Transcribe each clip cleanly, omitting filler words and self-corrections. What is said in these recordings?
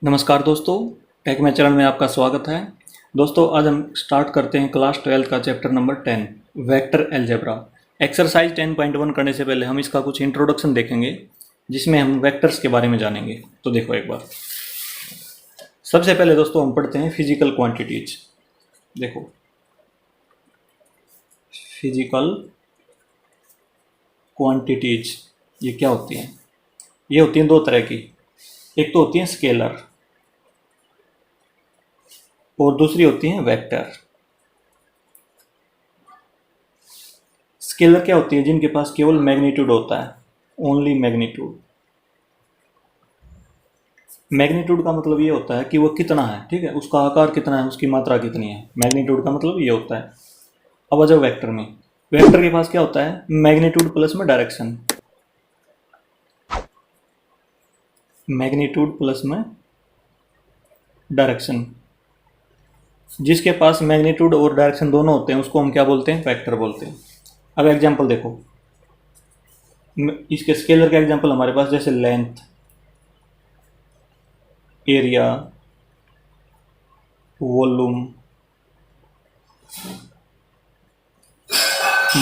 नमस्कार दोस्तों, टेक में चरण में आपका स्वागत है। दोस्तों आज हम स्टार्ट करते हैं क्लास 12 का chapter number 10 vector algebra. Exercise 10.1 करने से पहले हम इसका कुछ इंट्रोडक्शन देखेंगे जिसमें हम वेक्टर्स के बारे में जानेंगे। तो देखो एक बार, सबसे पहले दोस्तों हम पढ़ते हैं फिजिकल क्वांटिटीज। देखो फिजिकल क्वांटिटीज ये क्या होती हैं? ये होती हैं दो तरह की, एक तो होती है स्केलर और दूसरी होती है वेक्टर। स्केलर क्या होती है? जिनके पास केवल मैग्नीट्यूड होता है, ओनली मैग्नीट्यूड। मैग्नीट्यूड का मतलब ये होता है कि वो कितना है, ठीक है, उसका आकार कितना है, उसकी मात्रा कितनी है। मैग्नीट्यूड का मतलब ये होता है। अब आ जाओ वेक्टर में। वेक्टर के पास क्या होता है? मैग्नीट्यूड प्लस में डायरेक्शन। मैग्नीट्यूड प्लस में डायरेक्शन। जिसके पास मैग्नीट्यूड और डायरेक्शन दोनों होते हैं उसको हम क्या बोलते हैं? वेक्टर बोलते हैं। अब एग्जांपल देखो, इसके स्केलर का एग्जांपल हमारे पास जैसे length, area, volume,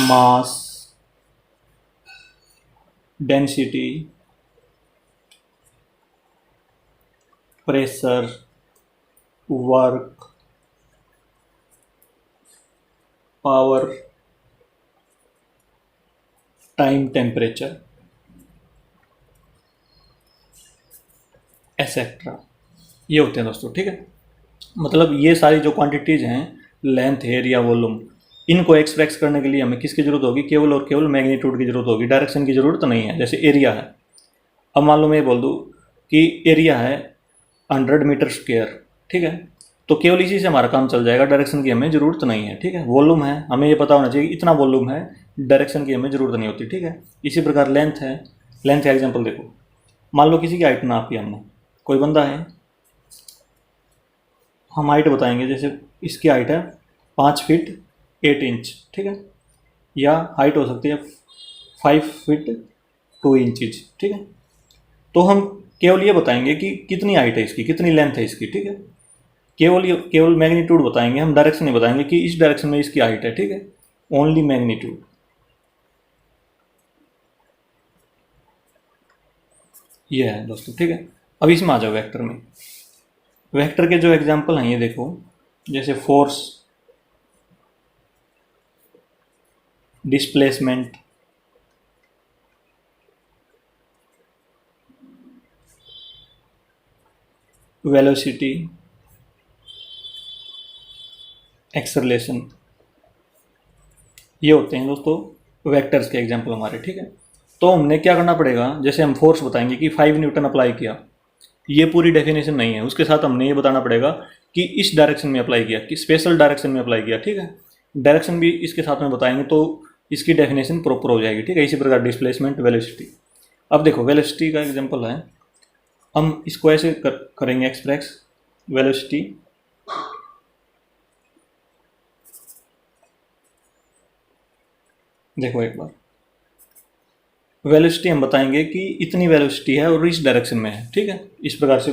mass, density, pressure, work, power, time, temperature, etcetera, ये होते हैं दोस्तों, ठीक है। मतलब ये सारी जो क्वांटिटीज हैं, लेंथ, एरिया, वॉल्यूम, इनको एक्सप्रेस करने के लिए हमें किसकी जरूरत होगी? केवल और केवल मैग्नीट्यूड की जरूरत होगी, डायरेक्शन की जरूरत नहीं है। जैसे एरिया है, अब मान लो मैं बोल दूँ कि एरिया है 100 मीटर स्क्वायर, ठीक है, तो केवल इसी से हमारा काम चल जाएगा, डायरेक्शन की हमें ज़रूरत नहीं है, ठीक है। वॉल्यूम है, हमें ये पता होना चाहिए इतना वॉल्यूम है, डायरेक्शन की हमें ज़रूरत नहीं होती, ठीक है। इसी प्रकार लेंथ है, लेंथ का एग्जांपल देखो, मान लो किसी की हाइट नापी हमने, कोई बंदा है, हम हाइट बताएंगे, जैसे इसकी हाइट है 5 फीट 8 इंच, ठीक है, या हाइट हो सकती है 5 फीट 2 इंचज, ठीक है। तो हम केवल ये बताएंगे कि कितनी हाइट है इसकी, कितनी लेंथ है इसकी, ठीक है। केवल मैग्नीट्यूड बताएंगे, हम डायरेक्शन नहीं बताएंगे कि इस डायरेक्शन में इसकी हाइट है, ठीक है, ओनली मैग्नीट्यूड। ये है दोस्तों, ठीक है। अब इसमें आ जाओ वेक्टर में। वेक्टर के जो एग्जांपल हैं ये देखो, जैसे फोर्स, डिस्प्लेसमेंट, वेलोसिटी, एक्सेलरेशन, ये होते हैं दोस्तों वेक्टर्स के एग्जांपल हमारे, ठीक है। तो हमने क्या करना पड़ेगा? जैसे हम फोर्स बताएंगे कि 5 न्यूटन अप्लाई किया, ये पूरी डेफिनेशन नहीं है, उसके साथ हमने ये बताना पड़ेगा कि इस डायरेक्शन में अप्लाई किया, कि स्पेशल डायरेक्शन में अप्लाई किया, ठीक है। डायरेक्शन भी इसके साथ में बताएंगे तो इसकी डेफिनेशन प्रॉपर हो जाएगी, ठीक है। इसी प्रकार डिस्प्लेसमेंट, वेलोसिटी। अब देखो वेलोसिटी का एग्जांपल है, हम इसको ऐसे करेंगे एक्सप्रेस, वेलोसिटी देखो एक बार, वेलोसिटी हम बताएंगे कि इतनी वेलोसिटी है और इस डायरेक्शन में है, ठीक है। इस प्रकार से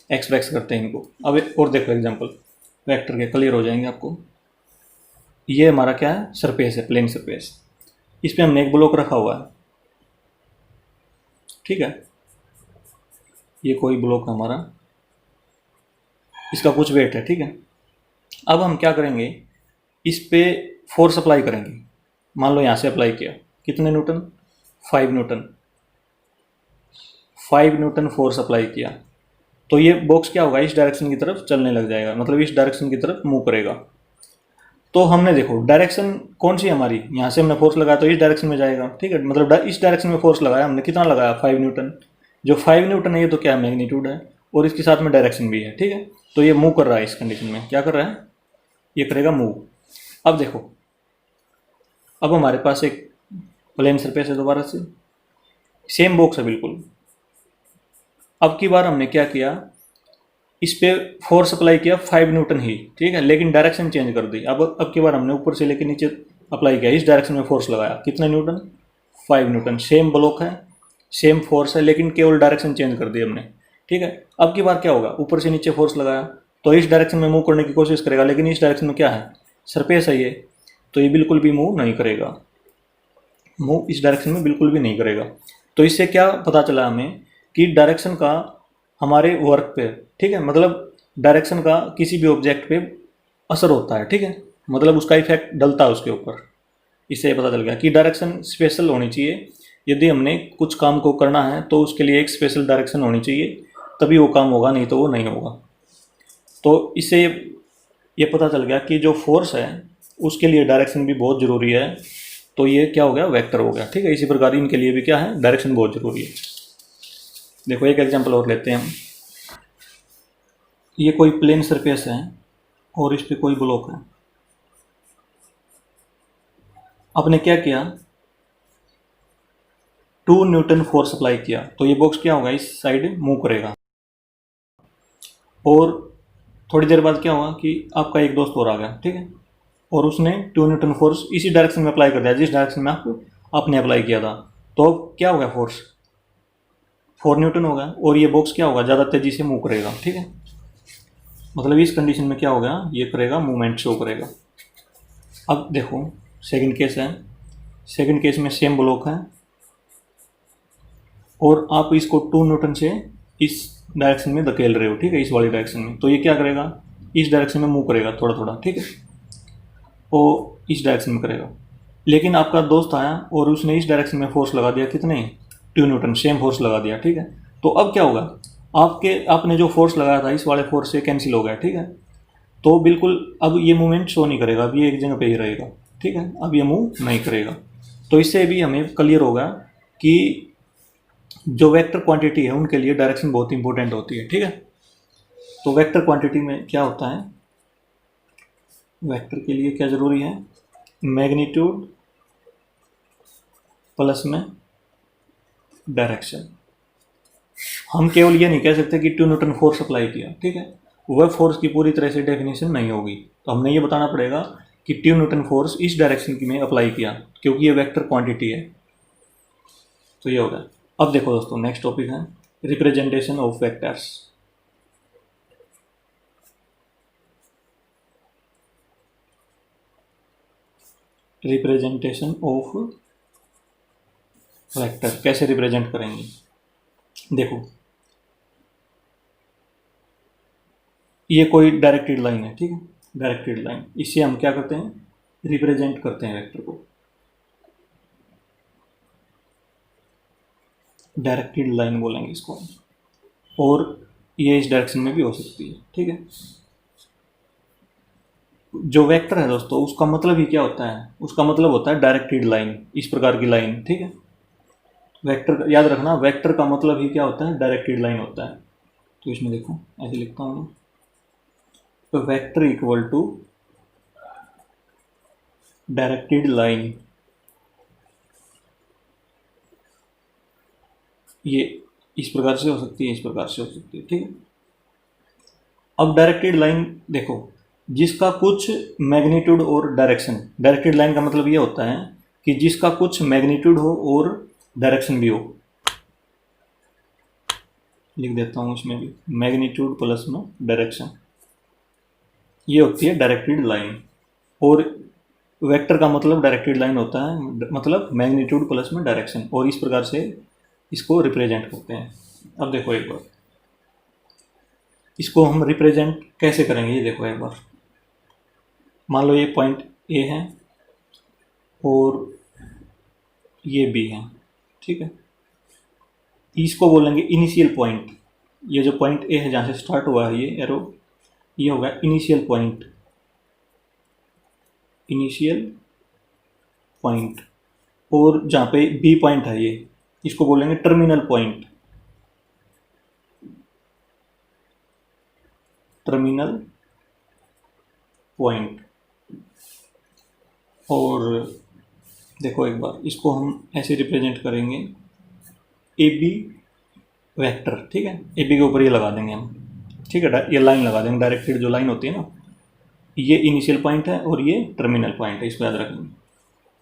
एक्सप्रेस करते हैं इनको। अब और देखो एग्जांपल वेक्टर के, क्लियर हो जाएंगे आपको। ये हमारा क्या है? सरफेस है, प्लेन सरफेस, इस पर हमने एक ब्लॉक रखा हुआ है, ठीक है। ये कोई ब्लॉक है हमारा, इसका कुछ वेट है, ठीक है। अब हम क्या करेंगे? इस पे फोर्स अप्लाई करेंगे। मान लो यहाँ से अप्लाई किया, कितने Newton? 5 Newton. 5 Newton force apply किया तो ये बॉक्स क्या होगा? इस डायरेक्शन की तरफ चलने लग जाएगा, मतलब इस डायरेक्शन की तरफ मूव करेगा। तो हमने देखो डायरेक्शन कौन सी हमारी, यहाँ से हमने फोर्स लगाया तो इस डायरेक्शन में जाएगा, ठीक है। मतलब इस डायरेक्शन में फोर्स लगाया हमने, कितना लगाया? 5 न्यूटन। जो 5 न्यूटन है ये तो क्या है? मैग्नीट्यूड है, और इसके साथ में डायरेक्शन भी है, ठीक है। तो ये मूव कर रहा है, इस कंडीशन में क्या कर रहा है? ये करेगा मूव। अब देखो, अब हमारे पास एक प्लेन सरफेस है, दोबारा से सेम बॉक्स है बिल्कुल। अब की बार हमने क्या किया? इस पे फोर्स अप्लाई किया 5 न्यूटन ही, ठीक है, लेकिन डायरेक्शन चेंज कर दी। अब की बार हमने ऊपर से लेकर नीचे अप्लाई किया, इस डायरेक्शन में फोर्स लगाया, कितने न्यूटन? 5 न्यूटन। सेम ब्लॉक है, सेम फोर्स है, लेकिन केवल डायरेक्शन चेंज कर दी हमने, ठीक है। अब की बार क्या होगा, ऊपर से नीचे फोर्स लगाया तो इस डायरेक्शन में मूव करने की कोशिश करेगा, लेकिन इस डायरेक्शन में क्या है, सरफेस है ये, तो ये बिल्कुल भी मूव नहीं करेगा, मूव इस डायरेक्शन में बिल्कुल भी नहीं करेगा। तो इससे क्या पता चला हमें कि डायरेक्शन का हमारे वर्क पे, ठीक है, मतलब डायरेक्शन का किसी भी ऑब्जेक्ट पे असर होता है, ठीक है, मतलब उसका इफेक्ट डलता है उसके ऊपर। इससे ये पता चल गया कि डायरेक्शन स्पेशल होनी चाहिए। यदि हमने कुछ काम को करना है तो उसके लिए एक स्पेशल डायरेक्शन होनी चाहिए, तभी वो काम होगा, नहीं तो वो नहीं होगा। तो इससे ये पता चल गया कि जो फोर्स है उसके लिए डायरेक्शन भी बहुत ज़रूरी है। तो ये क्या हो गया, वेक्टर हो गया, ठीक है। इसी प्रकार इनके लिए भी क्या है, डायरेक्शन बहुत ज़रूरी है। देखो एक एग्जांपल और लेते हैं हम। ये कोई प्लेन सरफेस है और इस पर कोई ब्लॉक है। आपने क्या किया, 2 न्यूटन फोर्स अप्लाई किया, तो ये बॉक्स क्या होगा, इस साइड मूव करेगा। और थोड़ी देर बाद क्या हुआ कि आपका एक दोस्त और आ गया, ठीक है, और उसने 2 न्यूटन फोर्स इसी डायरेक्शन में अप्लाई कर दिया जिस डायरेक्शन में आपने अप्लाई किया था। तो अब क्या होगा, फोर्स 4 न्यूटन होगा, और ये बॉक्स क्या होगा, ज़्यादा तेज़ी से मूव करेगा, ठीक है। मतलब इस कंडीशन में क्या होगा, ये करेगा, मूवमेंट शो करेगा। अब देखो सेकंड केस है, सेकंड केस में सेम ब्लॉक है और आप इसको 2 न्यूटन से इस डायरेक्शन में धकेल रहे हो, ठीक है, इस वाली डायरेक्शन में। तो ये क्या करेगा, इस डायरेक्शन में मूव करेगा थोड़ा थोड़ा, ठीक है, वो इस डायरेक्शन में करेगा। लेकिन आपका दोस्त आया और उसने इस डायरेक्शन में फोर्स लगा दिया, कितने, 2 न्यूटन, सेम फोर्स लगा दिया, ठीक है। तो अब क्या होगा, आपने जो फोर्स लगाया था इस वाले फोर्स से कैंसिल हो गया, ठीक है। तो बिल्कुल अब ये मूवमेंट शो नहीं करेगा, अब ये एक जगह पे ही रहेगा, ठीक है, अब ये मूव नहीं करेगा। तो इससे भी हमें क्लियर होगा कि जो वेक्टर क्वांटिटी है उनके लिए डायरेक्शन बहुत इंपॉर्टेंट होती है, ठीक है। तो वेक्टर क्वांटिटी में क्या होता है, वेक्टर के लिए क्या ज़रूरी है, मैग्नीट्यूड प्लस में डायरेक्शन। हम केवल ये नहीं कह सकते कि 2 न्यूटन फोर्स अप्लाई किया, ठीक है, वह फोर्स की पूरी तरह से डेफिनेशन नहीं होगी। तो हमने ये बताना पड़ेगा कि 2 न्यूटन फोर्स इस डायरेक्शन की में अप्लाई किया, क्योंकि ये वेक्टर क्वांटिटी है। तो ये होगा। अब देखो दोस्तों, नेक्स्ट टॉपिक है representation of vectors. Representation of vector कैसे रिप्रेजेंट करेंगे, देखो ये कोई डायरेक्टेड लाइन है, ठीक है, डायरेक्टेड लाइन, इससे हम क्या करते हैं, रिप्रेजेंट करते हैं वेक्टर को। डायरेक्टेड लाइन बोलेंगे इसको, और ये इस डायरेक्शन में भी हो सकती है, ठीक है। जो वेक्टर है दोस्तों उसका मतलब ही क्या होता है, उसका मतलब होता है डायरेक्टेड लाइन, इस प्रकार की लाइन, ठीक है। वेक्टर याद रखना, वेक्टर का मतलब ही क्या होता है, डायरेक्टेड लाइन होता है। तो इसमें देखो ऐसे लिखता हूँ, तो vector equal to directed line, ये इस प्रकार से हो सकती है, इस प्रकार से हो सकती है, ठीक है। अब डायरेक्टेड लाइन देखो, जिसका कुछ मैग्नीट्यूड और डायरेक्शन, डायरेक्टेड लाइन का मतलब ये होता है कि जिसका कुछ मैग्नीट्यूड हो और डायरेक्शन भी हो। लिख देता हूँ इसमें भी, मैग्नीट्यूड प्लस में डायरेक्शन, ये होती है डायरेक्टेड लाइन। और वेक्टर का मतलब डायरेक्टेड लाइन होता है, मतलब मैग्नीट्यूड प्लस में डायरेक्शन, और इस प्रकार से इसको रिप्रेजेंट करते हैं। अब देखो एक बार इसको हम रिप्रेजेंट कैसे करेंगे, ये देखो एक बार। मान लो ये पॉइंट ए है और ये बी है, ठीक है, इसको बोलेंगे इनिशियल पॉइंट। ये जो पॉइंट ए है जहाँ से स्टार्ट हुआ है ये एरो, ये होगा इनिशियल पॉइंट, इनिशियल पॉइंट। और जहाँ पे बी पॉइंट है ये, इसको बोलेंगे टर्मिनल पॉइंट, टर्मिनल पॉइंट। और देखो एक बार इसको हम ऐसे रिप्रेजेंट करेंगे, ए बी वेक्टर, ठीक है, ए बी के ऊपर ये लगा देंगे हम, ठीक है, ये लाइन लगा देंगे, डायरेक्टेड जो लाइन होती है ना, ये इनिशियल पॉइंट है और ये टर्मिनल पॉइंट है, इसको याद रखेंगे।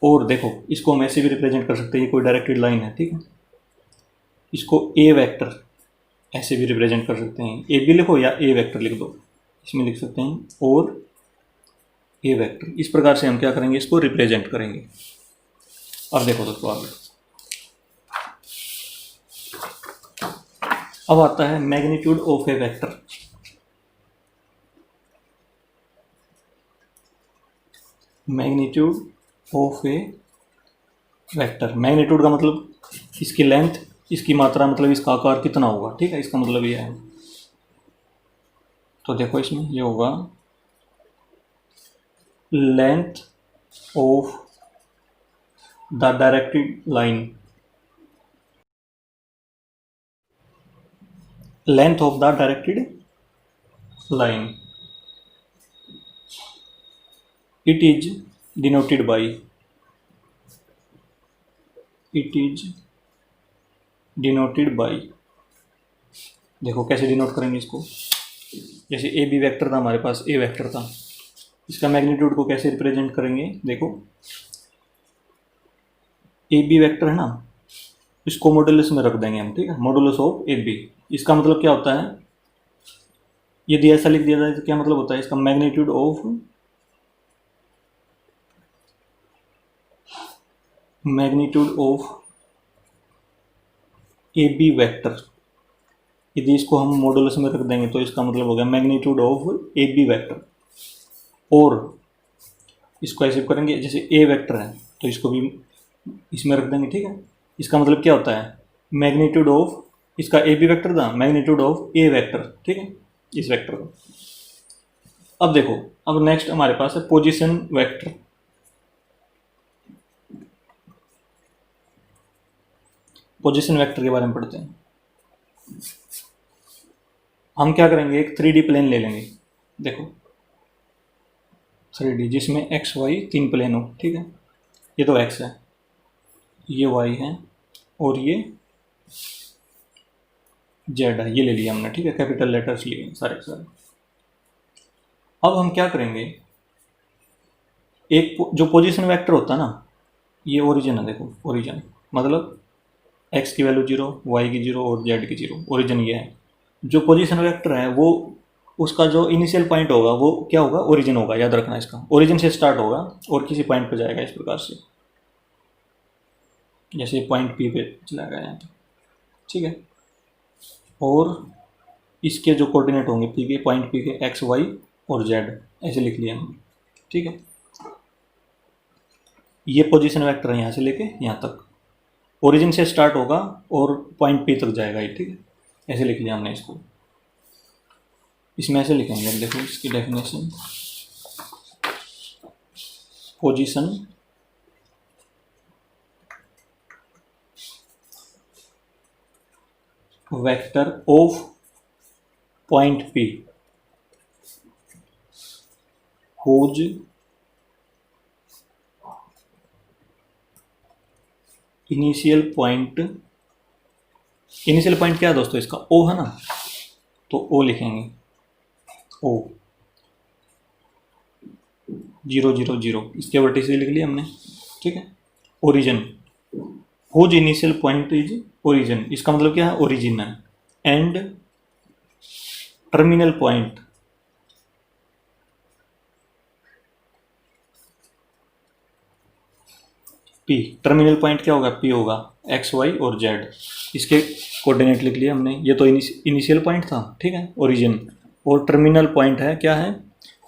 और देखो इसको हम ऐसे भी रिप्रेजेंट कर सकते हैं, ये कोई डायरेक्टेड लाइन है, ठीक है, इसको ए वेक्टर ऐसे भी रिप्रेजेंट कर सकते हैं, ए बी लिखो या ए वेक्टर लिख दो, इसमें लिख सकते हैं और ए वेक्टर। इस प्रकार से हम क्या करेंगे, इसको रिप्रेजेंट करेंगे। अब देखो दोस्तों आगे, अब आता है magnitude of A vector. Magnitude of A vector, magnitude का मतलब इसकी लेंथ, इसकी मात्रा, मतलब इसका आकार कितना होगा, ठीक है, इसका मतलब ये है। तो देखो इसमें ये होगा length of the directed line, length of the directed line, it is denoted by, it is denoted by, देखो कैसे डिनोट करेंगे इसको, जैसे ए बी वेक्टर था हमारे पास, ए वेक्टर था, इसका मैग्नीट्यूड को कैसे रिप्रेजेंट करेंगे, देखो ए बी वेक्टर है ना, इसको मॉडुलस में रख देंगे हम, ठीक है, मॉडुलस ऑफ ए बी। इसका मतलब क्या होता है, यदि ऐसा लिख दिया जाए तो क्या मतलब होता है, इसका magnitude of, magnitude of A B vector, यदि इसको हम मॉडुलस में रख देंगे तो इसका मतलब हो गया magnitude of A B vector. और इसको ऐसे करेंगे, जैसे ए वेक्टर है तो इसको भी इसमें रख देंगे, ठीक है, इसका मतलब क्या होता है, मैग्नीट्यूड ऑफ, इसका ए बी वेक्टर था, मैग्नीट्यूड ऑफ ए वेक्टर, ठीक है, इस वेक्टर का। अब देखो, अब नेक्स्ट हमारे पास है पोजीशन वेक्टर। पोजीशन वेक्टर के बारे में पढ़ते हैं। हम क्या करेंगे, एक 3D प्लेन ले लेंगे, देखो 3D जिसमें एक्स वाई 3 प्लेन हो, ठीक है, ये तो एक्स है, ये वाई है और ये जेड है, ये ले लिया हमने, ठीक है, कैपिटल लेटर्स लिए सारे के सारे। अब हम क्या करेंगे, एक जो पोजीशन वेक्टर होता है ना, ये ओरिजिन है, देखो ओरिजिन मतलब एक्स की वैल्यू 0, वाई की 0 और जेड की 0, ओरिजिन ये है। जो पोजीशन वेक्टर है वो, उसका जो इनिशियल पॉइंट होगा वो क्या होगा, ओरिजिन होगा, याद रखना, इसका ओरिजिन से स्टार्ट होगा और किसी पॉइंट पर जाएगा, इस प्रकार से, जैसे पॉइंट पी पे चला गया यहाँ पे, ठीक है, और इसके जो कोऑर्डिनेट होंगे पी के, पॉइंट पी के, एक्स वाई और जेड, ऐसे लिख लिया हमने, ठीक है। ये पोजीशन वेक्टर है यहाँ से लेके यहाँ तक, ओरिजिन से स्टार्ट होगा और पॉइंट पी तक जाएगा ये, ठीक है, ऐसे लिख लिया हमने इसको। इसमें ऐसे लिखेंगे, देखो इसकी definition, position vector of point P whose initial point, initial point क्या है दोस्तों, इसका ओ है ना, तो ओ लिखेंगे, ओ 0 0 0, इसके वर्टिसेस लिख लिए हमने, ठीक है। Origin, whose initial point is origin, इसका मतलब क्या है, ओरिजिन है। And terminal point, P, terminal point क्या होगा, पी होगा, एक्स वाई और जेड, इसके कोऑर्डिनेट लिख लिए हमने। ये तो इनिशियल पॉइंट था, ठीक है, ओरिजिन, और टर्मिनल पॉइंट है क्या है,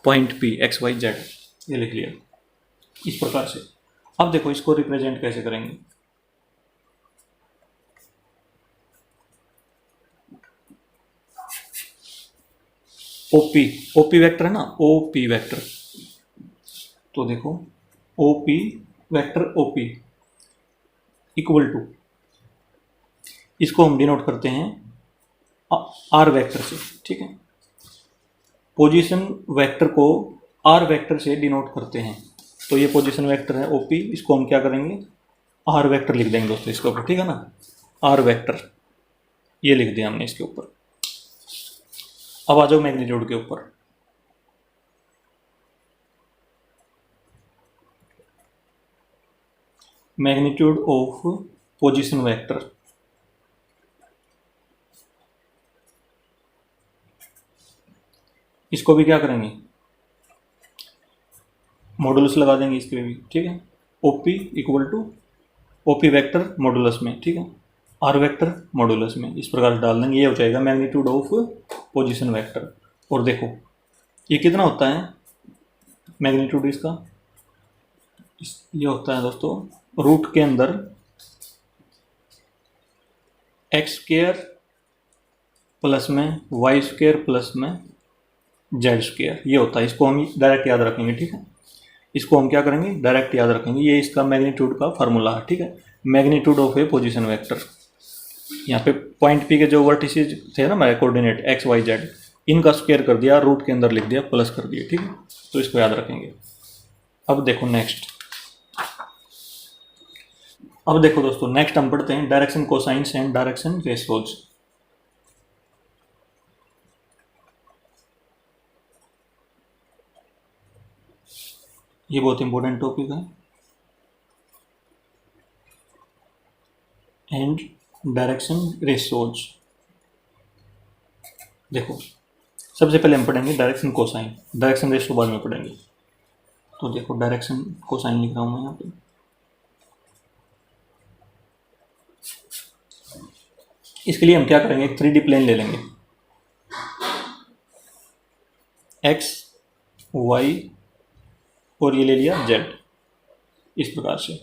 point P, X Y Z, ये लिख लिया इस प्रकार से। अब देखो इसको रिप्रेजेंट कैसे करेंगे, ओपी, ओपी वेक्टर है ना, ओपी वेक्टर, तो देखो OP vector, OP equal to, इसको हम डिनोट करते हैं आर वेक्टर से, ठीक है, पोजीशन वेक्टर को आर वेक्टर से डिनोट करते हैं। तो ये पोजीशन वेक्टर है ओपी, इसको हम क्या करेंगे, आर वेक्टर लिख देंगे दोस्तों इसके ऊपर, ठीक है ना, आर वेक्टर ये लिख दिया हमने इसके ऊपर। अब आ जाओ मैग्नीट्यूड के ऊपर। मैग्नीट्यूड ऑफ पोजीशन वेक्टर, इसको भी क्या करेंगे, मॉडुलस लगा देंगे इसके भी, ठीक है। OP equal to OP vector modulus में, ठीक है, आर वेक्टर मॉडुलस में, इस प्रकार से डाल देंगे। ये हो जाएगा मैग्नीट्यूड ऑफ पोजीशन वेक्टर। और देखो ये कितना होता है मैग्नीट्यूड इसका, ये होता है दोस्तों रूट के अंदर एक्स स्क्वायर प्लस में वाई स्क्वायर प्लस में जेड स्क्वायर, ये होता है। इसको हम डायरेक्ट याद रखेंगे, ठीक है। इसको हम क्या करेंगे, डायरेक्ट याद रखेंगे। ये इसका मैग्नीट्यूड का फार्मूला है, ठीक है। Magnitude of a position vector. यहाँ पे पॉइंट पी के जो वर्टिसेज थे ना हमारे कोऑर्डिनेट एक्स वाई जेड, इनका स्क्वायर कर दिया, रूट के अंदर लिख दिया, प्लस कर दिया, ठीक है। तो इसको याद रखेंगे। अब देखो नेक्स्ट, अब देखो दोस्तों नेक्स्ट हम पढ़ते हैं direction cosines and direction ratios. ये बहुत इंपॉर्टेंट टॉपिक है। एंड डायरेक्शन रेशियोज, देखो सबसे पहले हम पढ़ेंगे डायरेक्शन कोसाइन, डायरेक्शन रेशियो बाद में पढ़ेंगे। तो देखो डायरेक्शन कोसाइन लिख रहा हूँ मैं यहाँ पे। इसके लिए हम क्या करेंगे, एक 3D प्लेन ले लेंगे, एक्स वाई और ये ले लिया जेड। इस प्रकार से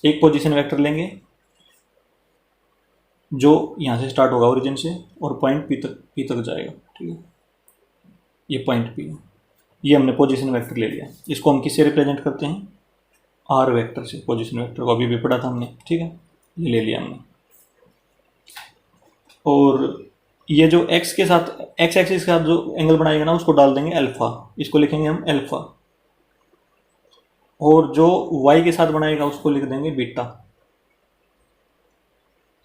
एक पोजीशन वेक्टर लेंगे जो यहाँ से स्टार्ट होगा ओरिजिन से और पॉइंट पी तक जाएगा, ठीक है। ये पॉइंट पी है, ये हमने पोजीशन वेक्टर ले लिया। इसको हम किससे रिप्रेजेंट करते हैं, आर वेक्टर से। पोजीशन वेक्टर को अभी भी पढ़ा था हमने, ठीक है। ये ले लिया हमने। और ये जो एक्स के साथ, एक्स एक्सिस के साथ जो एंगल बनाएगा ना, उसको डाल देंगे अल्फा, इसको लिखेंगे हम अल्फा। और जो वाई के साथ बनाएगा उसको लिख देंगे बीटा,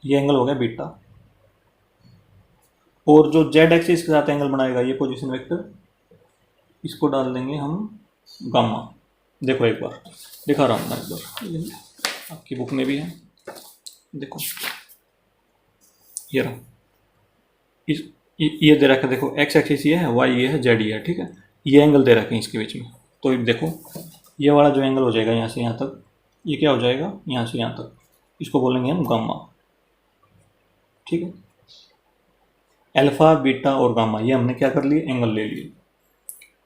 ये एंगल हो गया बीटा। और जो जेड एक्सिस के साथ एंगल बनाएगा ये पोजीशन वेक्टर, इसको डाल देंगे हम गामा। देखो एक बार दिखा रहा हूँ मैं, एक बार आपकी बुक में भी है, देखो ये रहा। ये दे रखा है, देखो एक्स एक्सिस ये है, वाई ये है, जेड ये है, ठीक है। ये एंगल दे रखे हैं इसके बीच में। तो देखो ये वाला जो एंगल हो जाएगा यहाँ से यहाँ तक, ये क्या हो जाएगा, यहाँ से यहाँ तक, इसको बोलेंगे हम गामा, ठीक है। अल्फा बीटा और गामा ये हमने क्या कर लिए, एंगल ले लिए।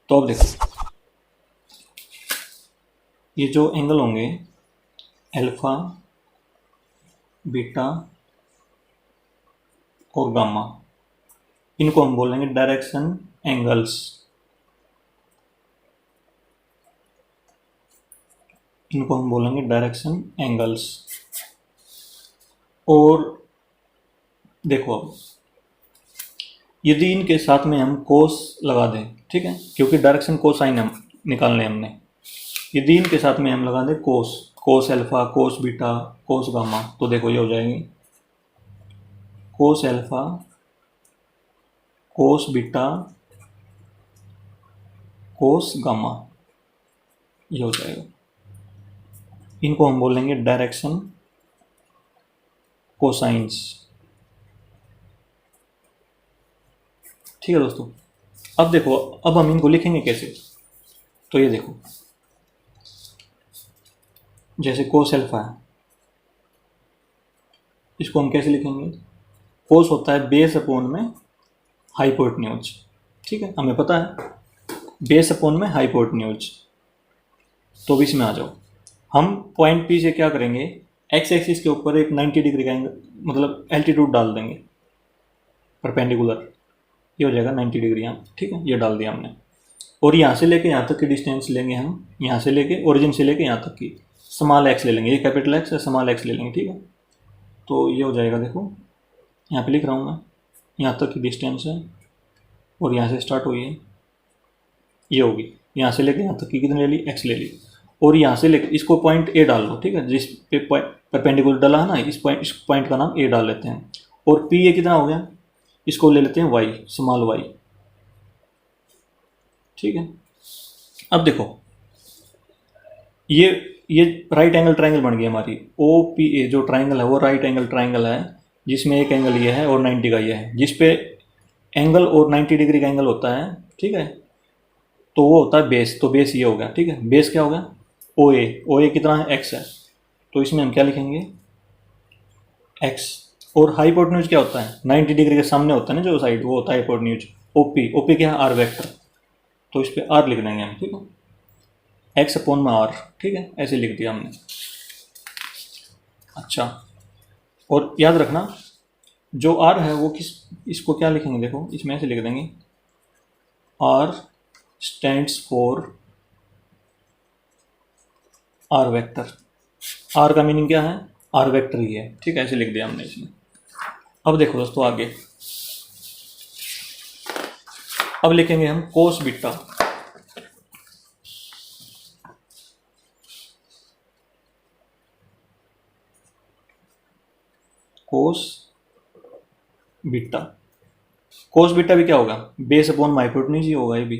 तो अब देखो ये जो एंगल होंगे अल्फा बीटा और गामा, इनको हम बोलेंगे डायरेक्शन एंगल्स। इनको हम बोलेंगे डायरेक्शन एंगल्स। और देखो अब यदि इनके साथ में हम कोस लगा दें, ठीक है, क्योंकि डायरेक्शन कोसाइन हम निकालने हमने, यदि इनके साथ में हम लगा दें cos, cos alpha, cos beta, cos gamma, तो देखो ये हो जाएंगे cos alpha, cos beta, cos gamma, ये हो जाएगा। इनको हम बोलेंगे डायरेक्शन कोसाइंस, ठीक है दोस्तों। अब देखो, अब हम इनको लिखेंगे कैसे, तो ये देखो जैसे कोस अल्फा है, इसको हम कैसे लिखेंगे, कोस होता है बेस अपॉन में हाइपोटेन्यूज, ठीक है, हमें पता है बेस अपॉन में हाइपोटेन्यूज। तो भी इसमें आ जाओ, हम पॉइंट पी से क्या करेंगे, एक्स एक्सिस के ऊपर एक 90 डिग्री का एंगल, मतलब एल्टीट्यूड डाल देंगे परपेंडिकुलर, ये हो जाएगा 90 डिग्री यहाँ, ठीक है, ये डाल दिया हमने। और यहाँ से लेके यहाँ तक की डिस्टेंस लेंगे हम, यहाँ से लेके ओरिजिन से लेके यहाँ तक की स्मॉल एक्स ले लेंगे, ये कैपिटल एक्स है, स्मॉल एक्स ले लेंगे, ठीक है। तो ये हो जाएगा, देखो यहाँ पे लिख रहा हूँ मैं, यहाँ तक की डिस्टेंस है और यहाँ से स्टार्ट हुई है, ये होगी, यहाँ से लेके यहाँ तक की कितनी ले ली, एक्स ले ली। और यहाँ से लेके इसको पॉइंट ए डाल लो, ठीक है, जिस पे परपेंडिकुलर डाला है ना, इस पॉइंट का नाम ए डाल लेते हैं। और पी ये कितना हो गया, इसको ले लेते हैं वाई, स्मॉल वाई, ठीक है। अब देखो ये राइट एंगल ट्राइंगल बन गई हमारी, ओ पी ए जो ट्राइंगल है वो राइट एंगल ट्राइंगल है, जिसमें एक एंगल ये है और 90 का ये है, जिस पे एंगल और 90 डिग्री का एंगल होता है, ठीक है, तो वो होता है बेस। तो बेस ये हो गया, ठीक है। बेस क्या होगा, ओ ए। ओ ए कितना है, एक्स है, तो इसमें हम क्या लिखेंगे, एक्स। और हाइपोटेन्यूज क्या होता है, 90 डिग्री के सामने होता है ना जो साइड, वो होता है हाइपोटेन्यूज। ओपी, ओपी क्या है, आर वेक्टर, तो इस पर आर लिख देंगे हम, ठीक है, एक्स अपॉन में आर, ठीक है, ऐसे लिख दिया हमने। अच्छा, और याद रखना जो आर है वो किस, इसको क्या लिखेंगे, देखो इसमें ऐसे लिख देंगे, R stands for R vector. R का मीनिंग क्या है, आर वेक्टर ही है, ठीक है, ऐसे लिख दिया हमने इसमें। अब देखो दोस्तों आगे, अब लिखेंगे हम कोस बीटा। कोस बीटा, कोस बीटा भी क्या होगा, बेस अपॉन में हाइपोटेन्यूज ही होगा, ये भी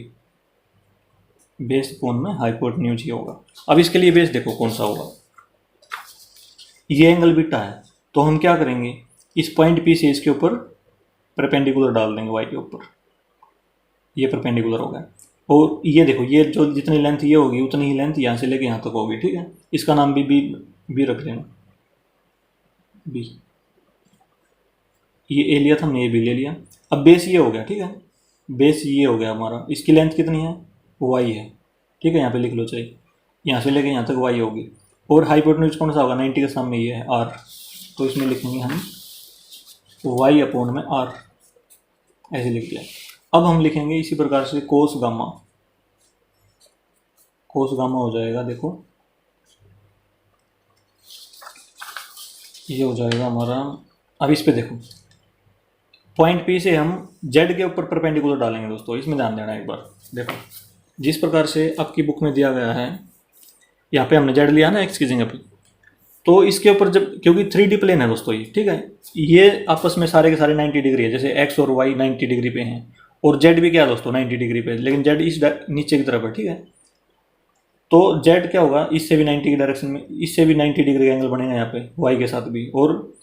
बेस अपॉन में हाइपोटेन्यूज ही होगा। अब इसके लिए बेस देखो कौन सा होगा, ये एंगल बीटा है, तो हम क्या करेंगे, इस पॉइंट पी से इसके ऊपर परपेंडिकुलर डाल देंगे, वाई के ऊपर, ये परपेंडिकुलर होगा। और ये देखो, ये जो जितनी लेंथ ये होगी उतनी ही लेंथ यहाँ से लेके यहाँ तक होगी, ठीक है। इसका नाम भी बी, बी रख देना, बी। ये ए लिया था हमने, ये बी ले लिया। अब बेस ये हो गया, ठीक है, बेस ये हो गया हमारा। इसकी लेंथ कितनी है, वाई है, ठीक है, यहाँ पे लिख लो चाहिए, यहाँ से लेके यहाँ तक वाई होगी। और हाइपोटेन्यूज कौन सा होगा, 90 के सामने ये है आर, तो इसमें लिखेंगे हम वाई अपॉन में आर, ऐसे लिख दिया। अब हम लिखेंगे इसी प्रकार से कोस गामा, कोस गामा हो जाएगा, देखो ये हो जाएगा हमारा। अब इस पे देखो, पॉइंट पी से हम जेड के ऊपर परपेंडिकुलर डालेंगे दोस्तों, इसमें ध्यान देना एक बार। देखो जिस प्रकार से आपकी बुक में दिया गया है, यहाँ पे हमने जेड लिया ना एक्स की जगह पे, तो इसके ऊपर जब, क्योंकि 3D प्लेन है दोस्तों ये, ठीक है, ये आपस में सारे के सारे 90 डिग्री है, जैसे एक्स और वाई 90 डिग्री पे हैं, और जेड भी क्या है दोस्तों 90 डिग्री पे, लेकिन जेड इस नीचे की तरफ है, ठीक है। तो जेड क्या होगा, इससे भी 90 की डायरेक्शन में, इससे भी 90 डिग्री का एंगल बनेगा यहाँ पे, वाई के साथ भी, और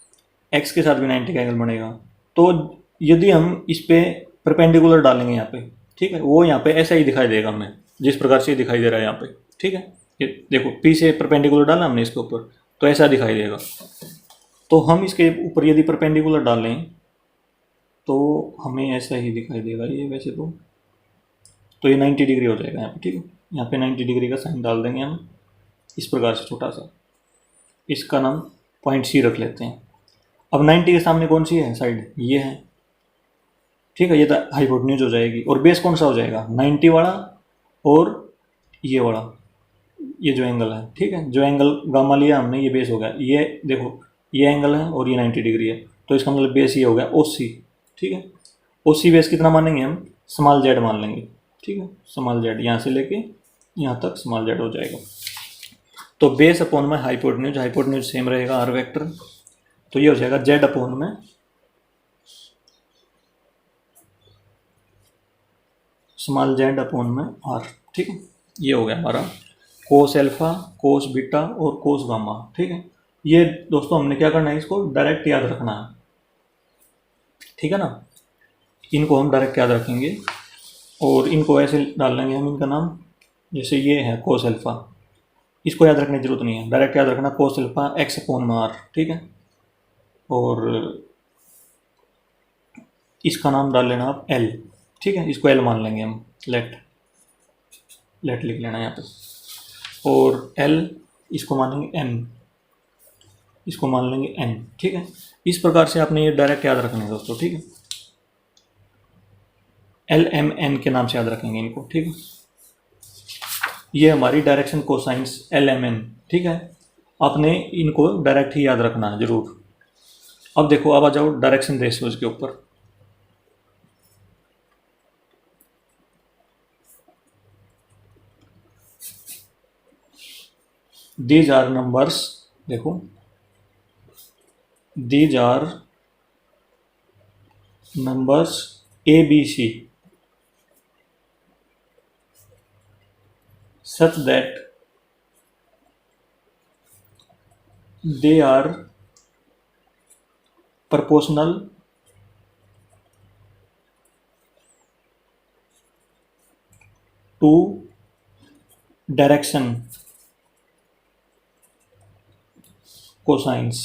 एक्स के साथ भी 90 का एंगल बनेगा। तो यदि हम इस पे परपेंडिकुलर डालेंगे यहाँ पे, ठीक है, वो यहाँ पे ऐसा ही दिखाई देगा हमें, जिस प्रकार से दिखाई दे रहा है यहाँ पे, ठीक है। ये देखो पी से परपेंडिकुलर डाला हमने इसके ऊपर, तो ऐसा दिखाई देगा। तो हम इसके ऊपर यदि परपेंडिकुलर डालें तो हमें ऐसा ही दिखाई देगा ये, वैसे तो ये 90 डिग्री हो जाएगा यहाँ पे, ठीक है। यहाँ पे 90 डिग्री का साइन डाल देंगे हम इस प्रकार से छोटा सा, इसका नाम पॉइंट सी रख लेते हैं। अब 90 के सामने कौन सी है साइड, ये है, ठीक है, ये तो हाइपोटेन्यूज हो जाएगी। और बेस कौन सा हो जाएगा, 90 वाला और ये वाला, ये जो एंगल है, ठीक है, जो एंगल गामा लिया हमने ये बेस हो गया। ये देखो ये एंगल है और ये 90 डिग्री है, तो इसका मतलब बेस ये हो गया ओसी, ठीक है। ओसी बेस कितना मानेंगे हम, स्मॉल जेड मान लेंगे, ठीक है, स्मॉल जेड, यहाँ से लेके यहाँ तक स्मॉल जेड हो जाएगा। तो बेस अपॉन में हाइपोटेन्यूज, हाइपोटेन्यूज सेम रहेगा आर वेक्टर, तो ये हो जाएगा जेड अपॉन में स्मॉल जेड अपॉन में आर, ठीक है। ये हो गया हमारा कोस एल्फा, कोस बीटा और कोस गामा, ठीक है। ये दोस्तों हमने क्या करना है, इसको डायरेक्ट याद रखना है, ठीक है ना। इनको हम डायरेक्ट याद रखेंगे और इनको ऐसे डाल लेंगे हम, इनका नाम, जैसे ये है कोस एल्फा, इसको याद रखने की जरूरत नहीं है, डायरेक्ट याद रखना कोस एल्फा एक्स अपॉन में आर, ठीक है। और इसका नाम डाल लेना आप एल, ठीक है, इसको एल मान लेंगे हम, लेट, लेट लिख लेना यहाँ पे। और एल इसको मानेंगे एन, इसको मान लेंगे एन, ठीक है। इस प्रकार से आपने ये डायरेक्ट याद रखना है दोस्तों, ठीक है, एल एम एन के नाम से याद रखेंगे इनको, ठीक है। ये हमारी direction cosines L M N, ठीक है, आपने इनको डायरेक्ट ही याद रखना है जरूर। अब देखो, अब आ जाओ डायरेक्शन रेशियोज के ऊपर। दीज आर नंबर्स, देखो these are numbers A B C such that they are proportional to direction cosines.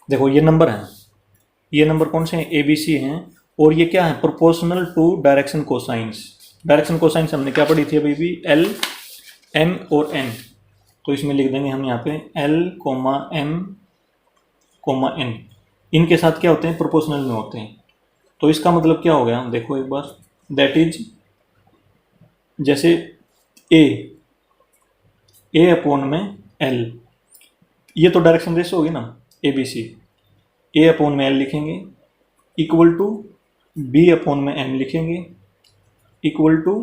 देखो ये नंबर हैं, ये नंबर कौन से हैं, ए बी सी हैं, और ये क्या है, proportional to direction cosines. Direction cosines हमने क्या पढ़ी थी अभी भी, एल एम और एन। तो इसमें लिख देंगे हम यहाँ पे L comma M comma N, इनके साथ क्या होते हैं, प्रोपोर्शनल में होते हैं। तो इसका मतलब क्या हो गया, देखो एक बार, दैट इज जैसे ए अपॉन में एल, ये तो डायरेक्शन रेशो होगी ना, A B C, A upon में एल लिखेंगे इक्वल टू बी अपॉन में एम लिखेंगे इक्वल टू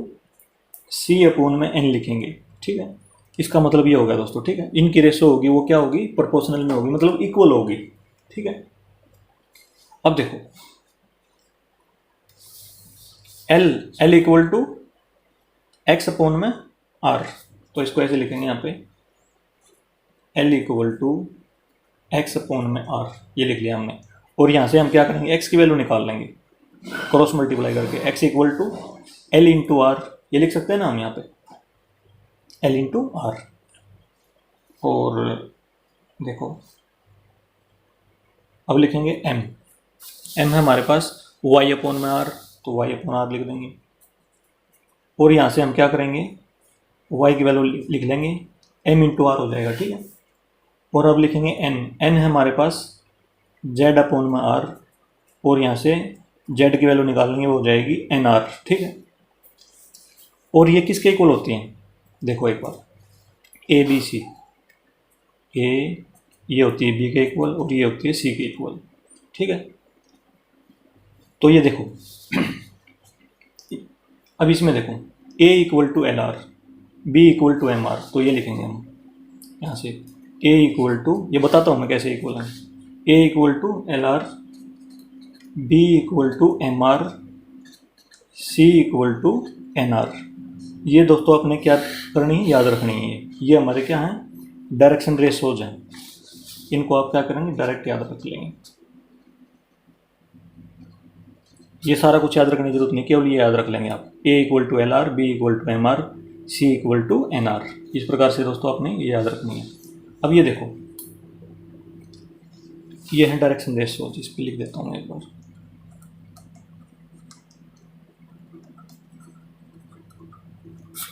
सी अपॉन में एन लिखेंगे। ठीक है, इसका मतलब ये होगा दोस्तों। ठीक है, इनकी रेशो होगी वो क्या होगी, प्रोपोर्शनल में होगी, मतलब इक्वल होगी। ठीक है, अब देखो L equal to X upon में आर, तो इसको ऐसे लिखेंगे यहाँ पे L equal to X upon में आर, ये लिख लिया हमने। और यहाँ से हम क्या करेंगे, एक्स की वैल्यू निकाल लेंगे क्रॉस मल्टीप्लाई करके, X equal to L into R, ये लिख सकते हैं ना हम यहाँ पे एल इंटू आर। और देखो अब लिखेंगे एम है हमारे पास वाई अपॉन में आर, तो वाई अपॉन आर लिख देंगे। और यहाँ से हम क्या करेंगे, वाई की वैल्यू लिख लेंगे, एम इंटू आर हो जाएगा। ठीक है, और अब लिखेंगे एन है हमारे पास जेड अपॉन में आर, और यहाँ से जेड की वैल्यू निकालेंगे वो हो जाएगी एन आर। ठीक है, और ये किसके इक्वल होती हैं, देखो एक बार, ए बी सी, ए ये होती है बी के इक्वल और ये होती है सी के इक्वल। ठीक है, तो ये देखो अब इसमें देखो a equal to l r, b equal to m r, तो ये लिखेंगे हम यहाँ से ए इक्वल टू, ये बताता हूँ मैं कैसे इक्वल है, a equal to l r, b equal to m r, c equal to n r. ये दोस्तों अपने क्या करनी है, याद रखनी है, ये हमारे क्या हैं, डायरेक्शन रेशोज हैं, इनको आप क्या करेंगे, डायरेक्ट याद रख लेंगे। ये सारा कुछ याद रखने की जरूरत नहीं, केवल ये याद रख लेंगे आप, a equal to l r, b equal to m r, c equal to n r. इस प्रकार से दोस्तों आपने ये याद रखनी है। अब ये देखो, ये है डायरेक्शन रेशोज, इस पर लिख देता हूँ एक बार,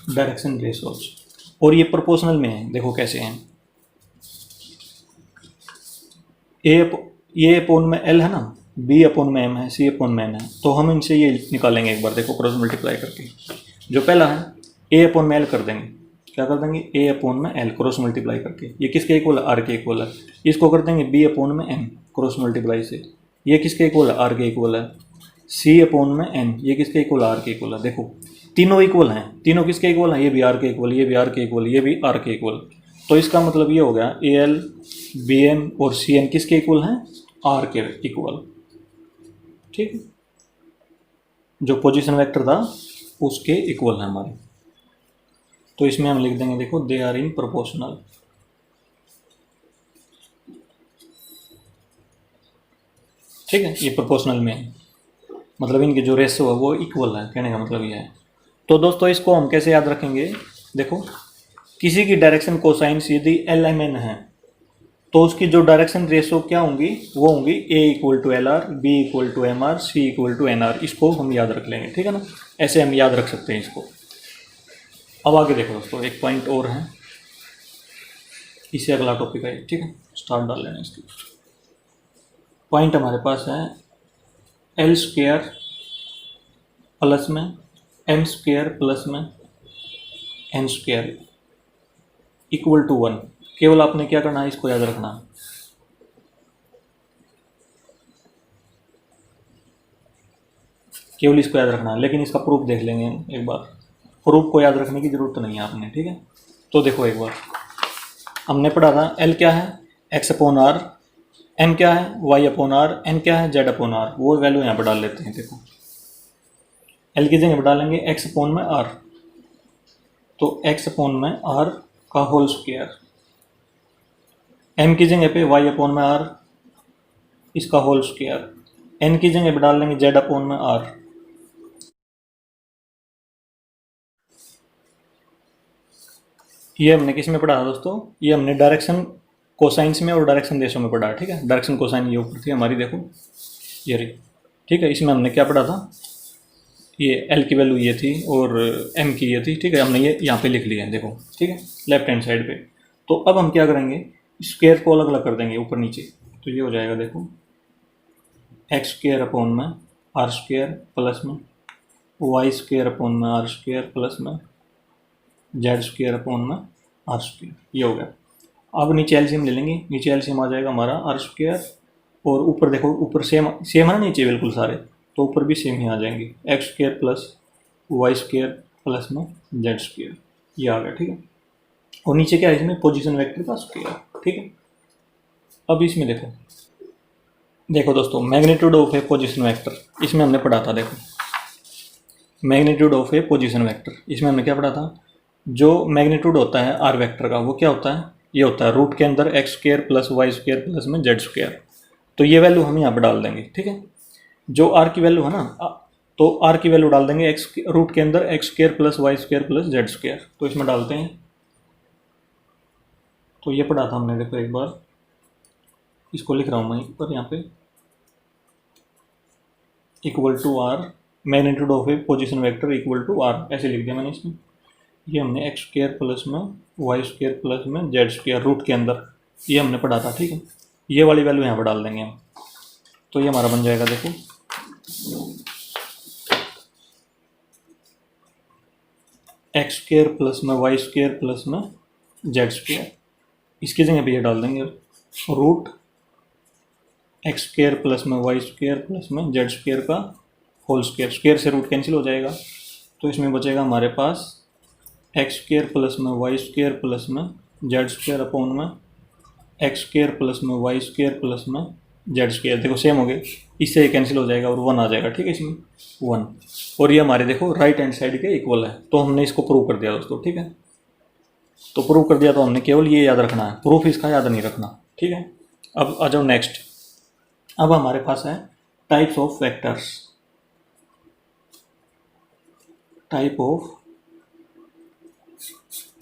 डायरेक्शन रेशोज, और ये प्रोपोर्शनल में है। देखो कैसे हैं, ए अपोन में एल है ना, बी अपोन में एम है, सी अपोन में एन है, तो हम इनसे ये निकालेंगे एक बार, देखो क्रॉस मल्टीप्लाई करके। जो पहला है ए अपोन में एल कर देंगे, क्या कर देंगे, ए अपोन में एल क्रॉस मल्टीप्लाई करके, ये किसके इक्वल है, आर के इक्वल है। इसको कर देंगे बी अपोन में एम क्रॉस मल्टीप्लाई से, ये किसके इक्वल है, आर के इक्वल है। सी अपोन में एन, ये किसके इक्वल है, आर के इक्वल है। देखो तीनों इक्वल हैं, तीनों किसके इक्वल हैं, ये भी आर के इक्वल, ये भी आर के इक्वल, ये भी आर के इक्वल। तो इसका मतलब ये हो गया ए एल बी एम और सी एन किसके इक्वल हैं, आर के इक्वल। ठीक है, जो पोजीशन वेक्टर था उसके इक्वल है हमारे। तो इसमें हम लिख देंगे, देखो दे आर इन प्रोपोर्शनल। ठीक है, ये प्रोपोर्शनल में है, मतलब इनके जो रेशो है वो इक्वल है, कहने का मतलब ये है। तो दोस्तों इसको हम कैसे याद रखेंगे, देखो किसी की डायरेक्शन कोसाइंस यदि एल एम एन है तो उसकी जो डायरेक्शन रेशो क्या होंगी, वो होंगी a equal to l r, b equal to m r, c equal to n r. इसको हम याद रख लेंगे, ठीक है ना, ऐसे हम याद रख सकते हैं इसको। अब आगे देखो दोस्तों, एक पॉइंट और है, इसे अगला टॉपिक है। ठीक है, स्टार्ट डाल लेना इसकी। पॉइंट हमारे पास है एल स्क्वायर प्लस में एम स्क्वायर प्लस में एन स्क्वायर इक्वल टू 1। केवल आपने क्या करना है, इसको याद रखना, केवल इसको याद रखना है। लेकिन इसका प्रूफ देख लेंगे एक बार, प्रूफ को याद रखने की जरूरत नहीं है आपने। ठीक है, तो देखो एक बार, हमने पढ़ा था एल क्या है, एक्स अपॉन आर, एम क्या है, वाई अपॉन आर, एन क्या है, जेड अपॉन आर। वो वैल्यू यहाँ पर डाल लेते हैं। देखो एल की जगह पर डालेंगे एक्स अपॉन में आर, तो एक्स अपॉन में आर का होल स्क्वायर, एम की जगह पे वाई अपॉन में आर इसका होल स्क्वायर, एन की जगह पे डाल लेंगे जेड अपॉन में आर, ये हमने किस में पढ़ा था दोस्तों? ये हमने डायरेक्शन कोसाइंस में और डायरेक्शन रेशो में पढ़ा है, ठीक है। डायरेक्शन कोसाइन ये ऊपर थी हमारी, देखो ये रही, ठीक है। इसमें हमने क्या पढ़ा था? ये एल की वैल्यू ये थी और एम की ये थी, ठीक है। हमने ये यहाँ पे लिख लिया है, देखो, ठीक है, लेफ्ट हैंड साइड पे। तो अब हम क्या करेंगे, स्क्वायर को अलग अलग कर देंगे ऊपर नीचे। तो ये हो जाएगा, देखो, एक्स स्क्वायर अपॉन में आर स्क्वायर प्लस में वाई स्क्वायर अपॉन में आर स्क्वायर प्लस में जेड स्क्वायर अपॉन में आर स्क्वायर, ये हो गया। अब नीचे एलसीएम ले लेंगे, नीचे एलसीएम आ जाएगा हमारा आर स्क्वायर, और ऊपर देखो, ऊपर सेम सेम है ना नीचे बिल्कुल सारे, तो ऊपर भी सेम ही आ जाएंगे, X square plus Y square plus में जेड स्क्वायर, ये आ गया, ठीक है। और नीचे क्या है इसमें? पोजीशन वेक्टर का स्क्वायर, ठीक है। अब इसमें देखो, देखो दोस्तों, magnitude of a position vector, इसमें हमने पढ़ा था, देखो, magnitude of a position vector, इसमें हमने क्या पढ़ा था? जो मैग्नीट्यूड होता है आर वेक्टर का, वो क्या होता है? ये होता है रूट के अंदर X square plus Y square plus में जेड स्क्वायर। तो ये वैल्यू हम यहाँ पर डाल देंगे, ठीक है। जो आर की वैल्यू है ना, तो आर की वैल्यू डाल देंगे एक्स रूट के अंदर X square plus Y square plus Z square, तो इसमें डालते हैं। तो ये पढ़ा था हमने, देखो एक बार, इसको लिख रहा हूँ मैं ऊपर यहाँ पे, equal to R, magnitude of a position vector equal to R, ऐसे लिख दिया मैंने इसमें। ये हमने एक्स स्क्वायर प्लस में वाई स्क्वायर प्लस में जेड स्क्वायर रूट के अंदर, ये हमने पढ़ा था, ठीक है। ये वाली वैल्यू यहाँ पर डाल देंगे हम, तो ये हमारा बन जाएगा, देखो, एक्स स्क्वायर प्लस में वाई स्क्वायर प्लस में जेड स्क्वायर। इसकी जगह पे ये डाल देंगे रूट एक्स स्क्वायर प्लस में वाई स्क्वायर प्लस में जेड स्क्वायर का होल स्क्वायर, स्क्वायर से रूट कैंसिल हो जाएगा, तो इसमें बचेगा हमारे पास एक्स स्क्वायर प्लस में वाई स्क्वायर प्लस में जेड स्क्वायर अपॉन में एक्स स्क्वायर प्लस में वाई स्क्वायर प्लस में जेड स्क्वायर, देखो सेम हो गए, इससे कैंसिल हो जाएगा और 1 आ जाएगा, ठीक है, इसमें 1। और ये हमारे देखो राइट हैंड साइड के इक्वल है, तो हमने इसको प्रूव कर दिया दोस्तों, ठीक है। तो प्रूव कर दिया, तो हमने केवल ये याद रखना है, प्रूफ इसका याद नहीं रखना, ठीक है। अब आ जाओ नेक्स्ट। अब हमारे पास है types of vectors, type of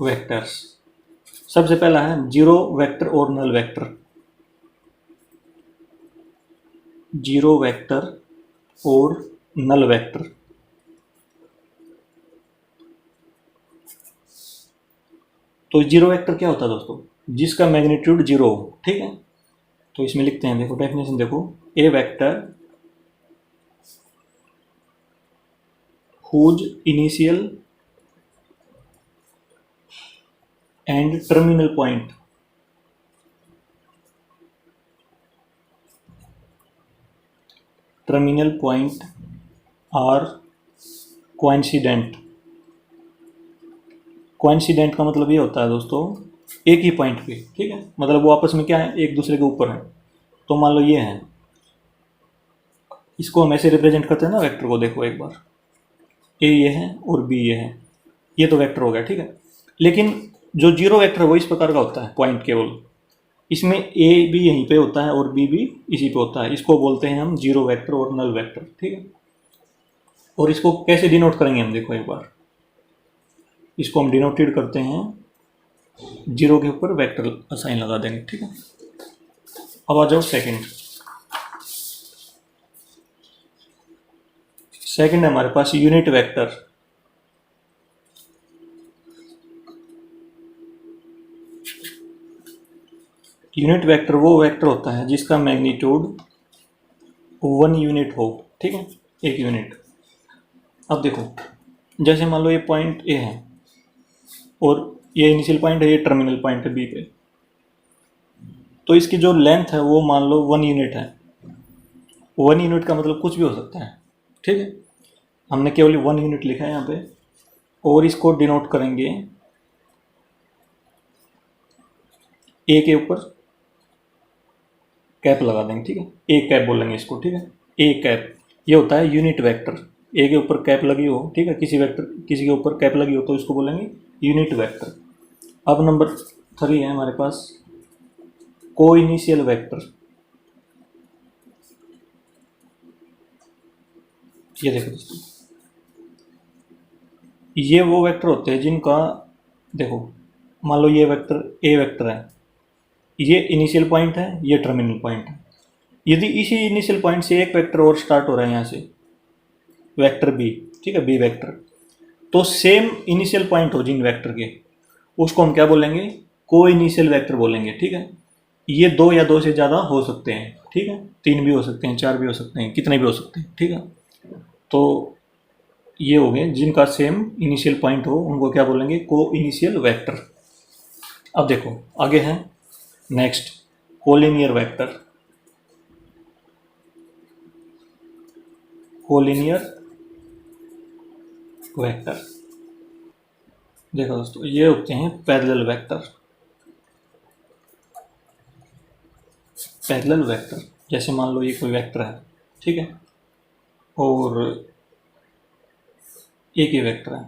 vectors. सबसे पहला है जीरो वेक्टर और नल वेक्टर। जीरो वेक्टर और नल वेक्टर। तो जीरो वेक्टर क्या होता है दोस्तों? जिसका मैग्नीट्यूड जीरो हो, ठीक है। तो इसमें लिखते हैं, देखो डेफिनेशन देखो, a vector whose initial and terminal point are coincident। Coincident का मतलब ये होता है दोस्तों, एक ही पॉइंट पे, ठीक है, मतलब वो आपस में क्या है, एक दूसरे के ऊपर है। तो मान लो ये है, इसको हम ऐसे रिप्रेजेंट करते हैं ना वेक्टर को, देखो एक बार, ए ये है और बी ये है, ये तो वेक्टर हो गया, ठीक है। लेकिन जो जीरो वेक्टर है वो इस प्रकार का होता है, पॉइंट केवल, इसमें ए भी यहीं पे होता है और बी भी इसी पे होता है, इसको बोलते हैं हम जीरो वेक्टर और नल वेक्टर, ठीक है। और इसको कैसे डिनोट करेंगे हम, देखो एक बार, इसको हम डिनोटेड करते हैं, जीरो के ऊपर वेक्टर साइन लगा देंगे, ठीक है। अब आ जाओ सेकंड। सेकंड है हमारे पास यूनिट वेक्टर। यूनिट वेक्टर वो वेक्टर होता है जिसका मैग्नीट्यूड 1 यूनिट हो, ठीक है, 1 यूनिट। अब देखो, जैसे मान लो ये पॉइंट ए है और ये इनिशियल पॉइंट है, ये टर्मिनल पॉइंट है बी पे, तो इसकी जो लेंथ है वो मान लो 1 यूनिट है। 1 यूनिट का मतलब कुछ भी हो सकता है, ठीक है। हमने केवल 1 यूनिट लिखा है यहाँ पे, और इसको डिनोट करेंगे ए के ऊपर कैप लगा देंगे, ठीक है, ए कैप बोलेंगे इसको, ठीक है, ए कैप, ये होता है यूनिट वेक्टर। ए के ऊपर कैप लगी हो, ठीक है, किसी वेक्टर किसी के ऊपर कैप लगी हो तो इसको बोलेंगे यूनिट वेक्टर। अब नंबर 3 है हमारे पास को इनिशियल वेक्टर। ये देखो दोस्तों, ये वो वेक्टर होते हैं जिनका, देखो, मान लो ये वेक्टर ए वेक्टर है, ये इनिशियल पॉइंट है, ये टर्मिनल पॉइंट है। यदि इसी इनिशियल पॉइंट से एक वेक्टर और स्टार्ट हो रहा है यहाँ से, वेक्टर बी, ठीक है, बी वेक्टर, तो सेम इनिशियल पॉइंट हो जिन वेक्टर के, उसको हम क्या बोलेंगे, को इनिशियल वेक्टर बोलेंगे, ठीक है। ये दो या दो से ज़्यादा हो सकते हैं, ठीक है, तीन भी हो सकते हैं, चार भी हो सकते हैं, कितने भी हो सकते हैं, ठीक है। तो ये हो गए जिनका सेम इनिशियल पॉइंट हो, उनको क्या बोलेंगे, को इनिशियल वेक्टर। अब देखो आगे है next, collinear vector. Collinear vector, देखो दोस्तों, ये होते हैं पैरेलल वेक्टर। पैरेलल वेक्टर, जैसे मान लो ये कोई वेक्टर है, ठीक है, और एक ही वेक्टर है,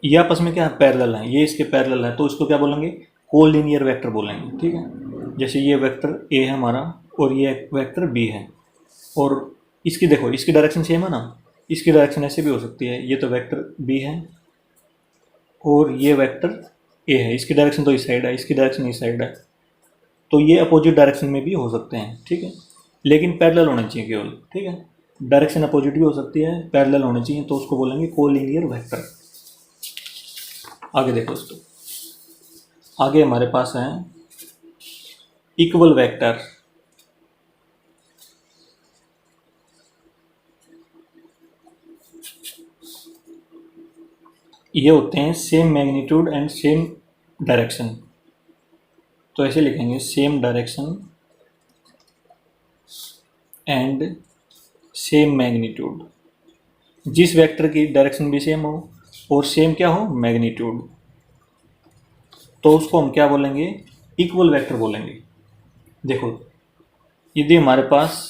ये आपस में क्या है, पैरेलल है, ये इसके पैरेलल है, तो इसको क्या बोलेंगे, कोलिनियर वेक्टर बोलेंगे, ठीक है। जैसे ये वेक्टर ए है हमारा और ये वेक्टर बी है, और इसकी देखो, इसकी डायरेक्शन सेम है ना, इसकी डायरेक्शन ऐसे भी हो सकती है, ये तो वेक्टर बी है और ये वेक्टर ए है, इसकी डायरेक्शन तो इस साइड है, इसकी डायरेक्शन इस साइड है, तो ये अपोजिट डायरेक्शन में भी हो सकते हैं, ठीक है, लेकिन पैरेलल होने चाहिए केवल, ठीक है। डायरेक्शन अपोजिट भी हो सकती है, पैरेलल होने चाहिए, तो उसको बोलेंगे कोलिनियर वेक्टर। आगे देखो दोस्तों, आगे हमारे पास है इक्वल वेक्टर। ये होते हैं same magnitude and same direction, तो ऐसे लिखेंगे, same direction and same magnitude. जिस वेक्टर की डायरेक्शन भी सेम हो और सेम क्या हो, मैग्नीट्यूड, तो उसको हम क्या बोलेंगे, इक्वल वेक्टर बोलेंगे। देखो यदि हमारे पास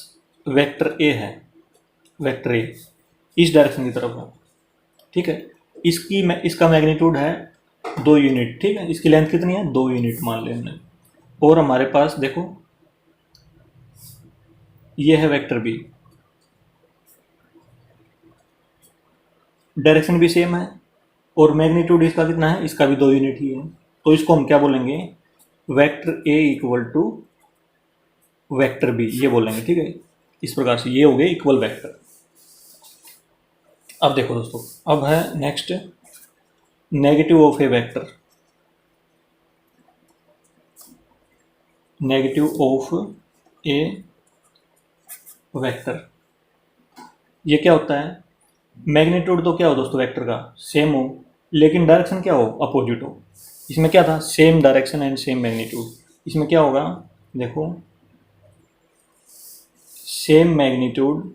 वेक्टर ए है, वेक्टर ए इस डायरेक्शन की तरफ है, ठीक है, इसका मैग्नीट्यूड है 2 यूनिट, ठीक है, इसकी लेंथ कितनी है, 2 यूनिट मान लें हमने, और हमारे पास देखो ये है वेक्टर बी, डायरेक्शन भी सेम है और मैग्नीट्यूड इसका कितना है, इसका भी 2 यूनिट ही है, तो इसको हम क्या बोलेंगे, vector A equal to vector B, ये बोलेंगे, ठीक है। इस प्रकार से ये हो गए इक्वल वेक्टर। अब देखो दोस्तों, अब है next negative of A vector. Negative of A vector, ये क्या होता है, मैग्नीट्यूड तो क्या हो दोस्तों वेक्टर का, सेम हो, लेकिन डायरेक्शन क्या हो, अपोजिट हो। इसमें क्या था, same direction and same magnitude, इसमें क्या होगा, देखो same magnitude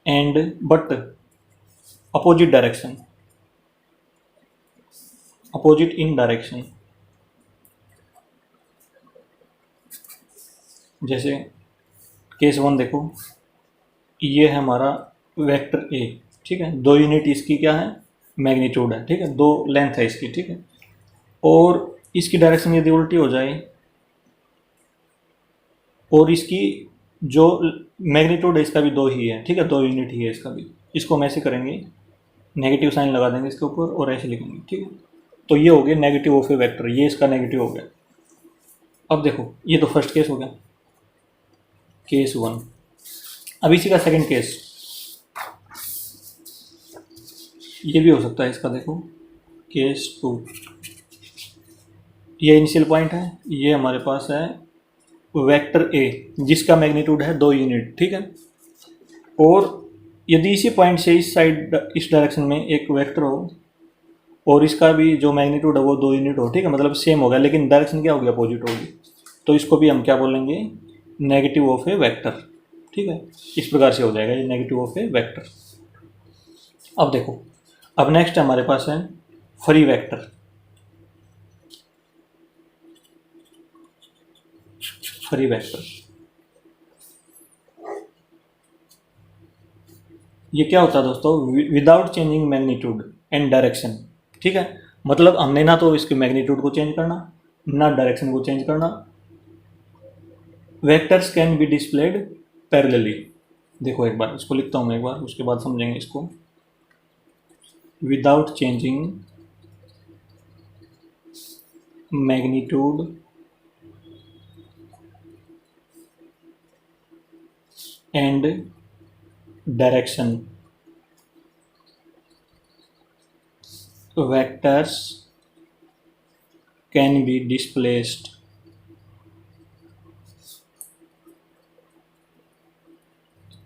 and but opposite direction, opposite in direction. जैसे केस 1 देखो, ये है हमारा वेक्टर ए, ठीक है, 2 यूनिट इसकी क्या है, मैग्नीट्यूड है, ठीक है, 2 लेंथ है इसकी, ठीक है, और इसकी डायरेक्शन यदि उल्टी हो जाए और इसकी जो मैग्नीट्यूड है इसका भी 2 ही है, ठीक है, 2 यूनिट ही है इसका भी, इसको हम ऐसे करेंगे, नेगेटिव साइन लगा देंगे इसके ऊपर और ऐसे लिखेंगे, ठीक है। तो ये हो गया नेगेटिव ऑफ ए वेक्टर, ये इसका नेगेटिव हो गया। अब देखो ये तो फर्स्ट केस हो गया, केस 1। अब इसी का सेकंड केस, ये भी हो सकता है इसका, देखो केस 2, ये इनिशियल पॉइंट है, ये हमारे पास है वेक्टर ए जिसका मैग्नीट्यूड है 2 यूनिट, ठीक है, और यदि इसी पॉइंट से इस साइड, इस डायरेक्शन में एक वेक्टर हो और इसका भी जो मैग्नीट्यूड है वो 2 यूनिट हो, ठीक है, मतलब सेम होगा, लेकिन डायरेक्शन क्या होगी, अपोजिट होगी, तो इसको भी हम क्या बोलेंगे, नेगेटिव ऑफ ए वेक्टर, ठीक है। इस प्रकार से हो जाएगा ये नेगेटिव ऑफ ए वेक्टर। अब देखो, अब नेक्स्ट हमारे पास है फ्री वेक्टर। फ्री वेक्टर, ये क्या होता है दोस्तों, without changing magnitude and direction, ठीक है, मतलब हमने ना तो इसके मैग्नीट्यूड को चेंज करना, ना डायरेक्शन को चेंज करना। Vectors can be displayed parallelly. देखो एक बार इसको लिखता हूँ मैं एक बार, उसके बाद समझेंगे इसको। Without changing magnitude and direction vectors can be displaced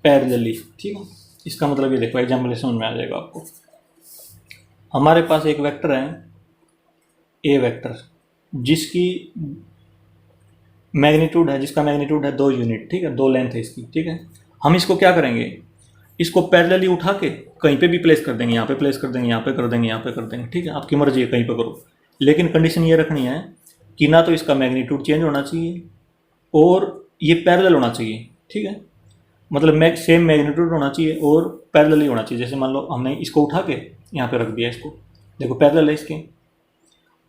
parallelly. ठीक है, इसका मतलब ये देखो एग्जाम्पल समझ में आ जाएगा आपको। हमारे पास एक वेक्टर है ए वेक्टर जिसकी मैग्नीट्यूड है, जिसका मैग्नीट्यूड है 2 यूनिट। ठीक है, 2 लेंथ है इसकी। ठीक है, हम इसको क्या करेंगे, इसको पैरेलली उठा के कहीं पे भी प्लेस कर देंगे, यहाँ पे प्लेस कर देंगे, यहाँ पे कर देंगे, यहाँ पे कर देंगे। ठीक है, आपकी मर्जी है कहीं पे करो, लेकिन कंडीशन ये रखनी है कि ना तो इसका मैग्नीट्यूड चेंज होना चाहिए और ये पैरेलल होना चाहिए। ठीक है, मतलब सेम मैग्नीट्यूड होना चाहिए और पैरेलली होना चाहिए। जैसे मान लो हमने इसको उठा के यहाँ पे रख दिया, इसको देखो पैरेलल है इसके,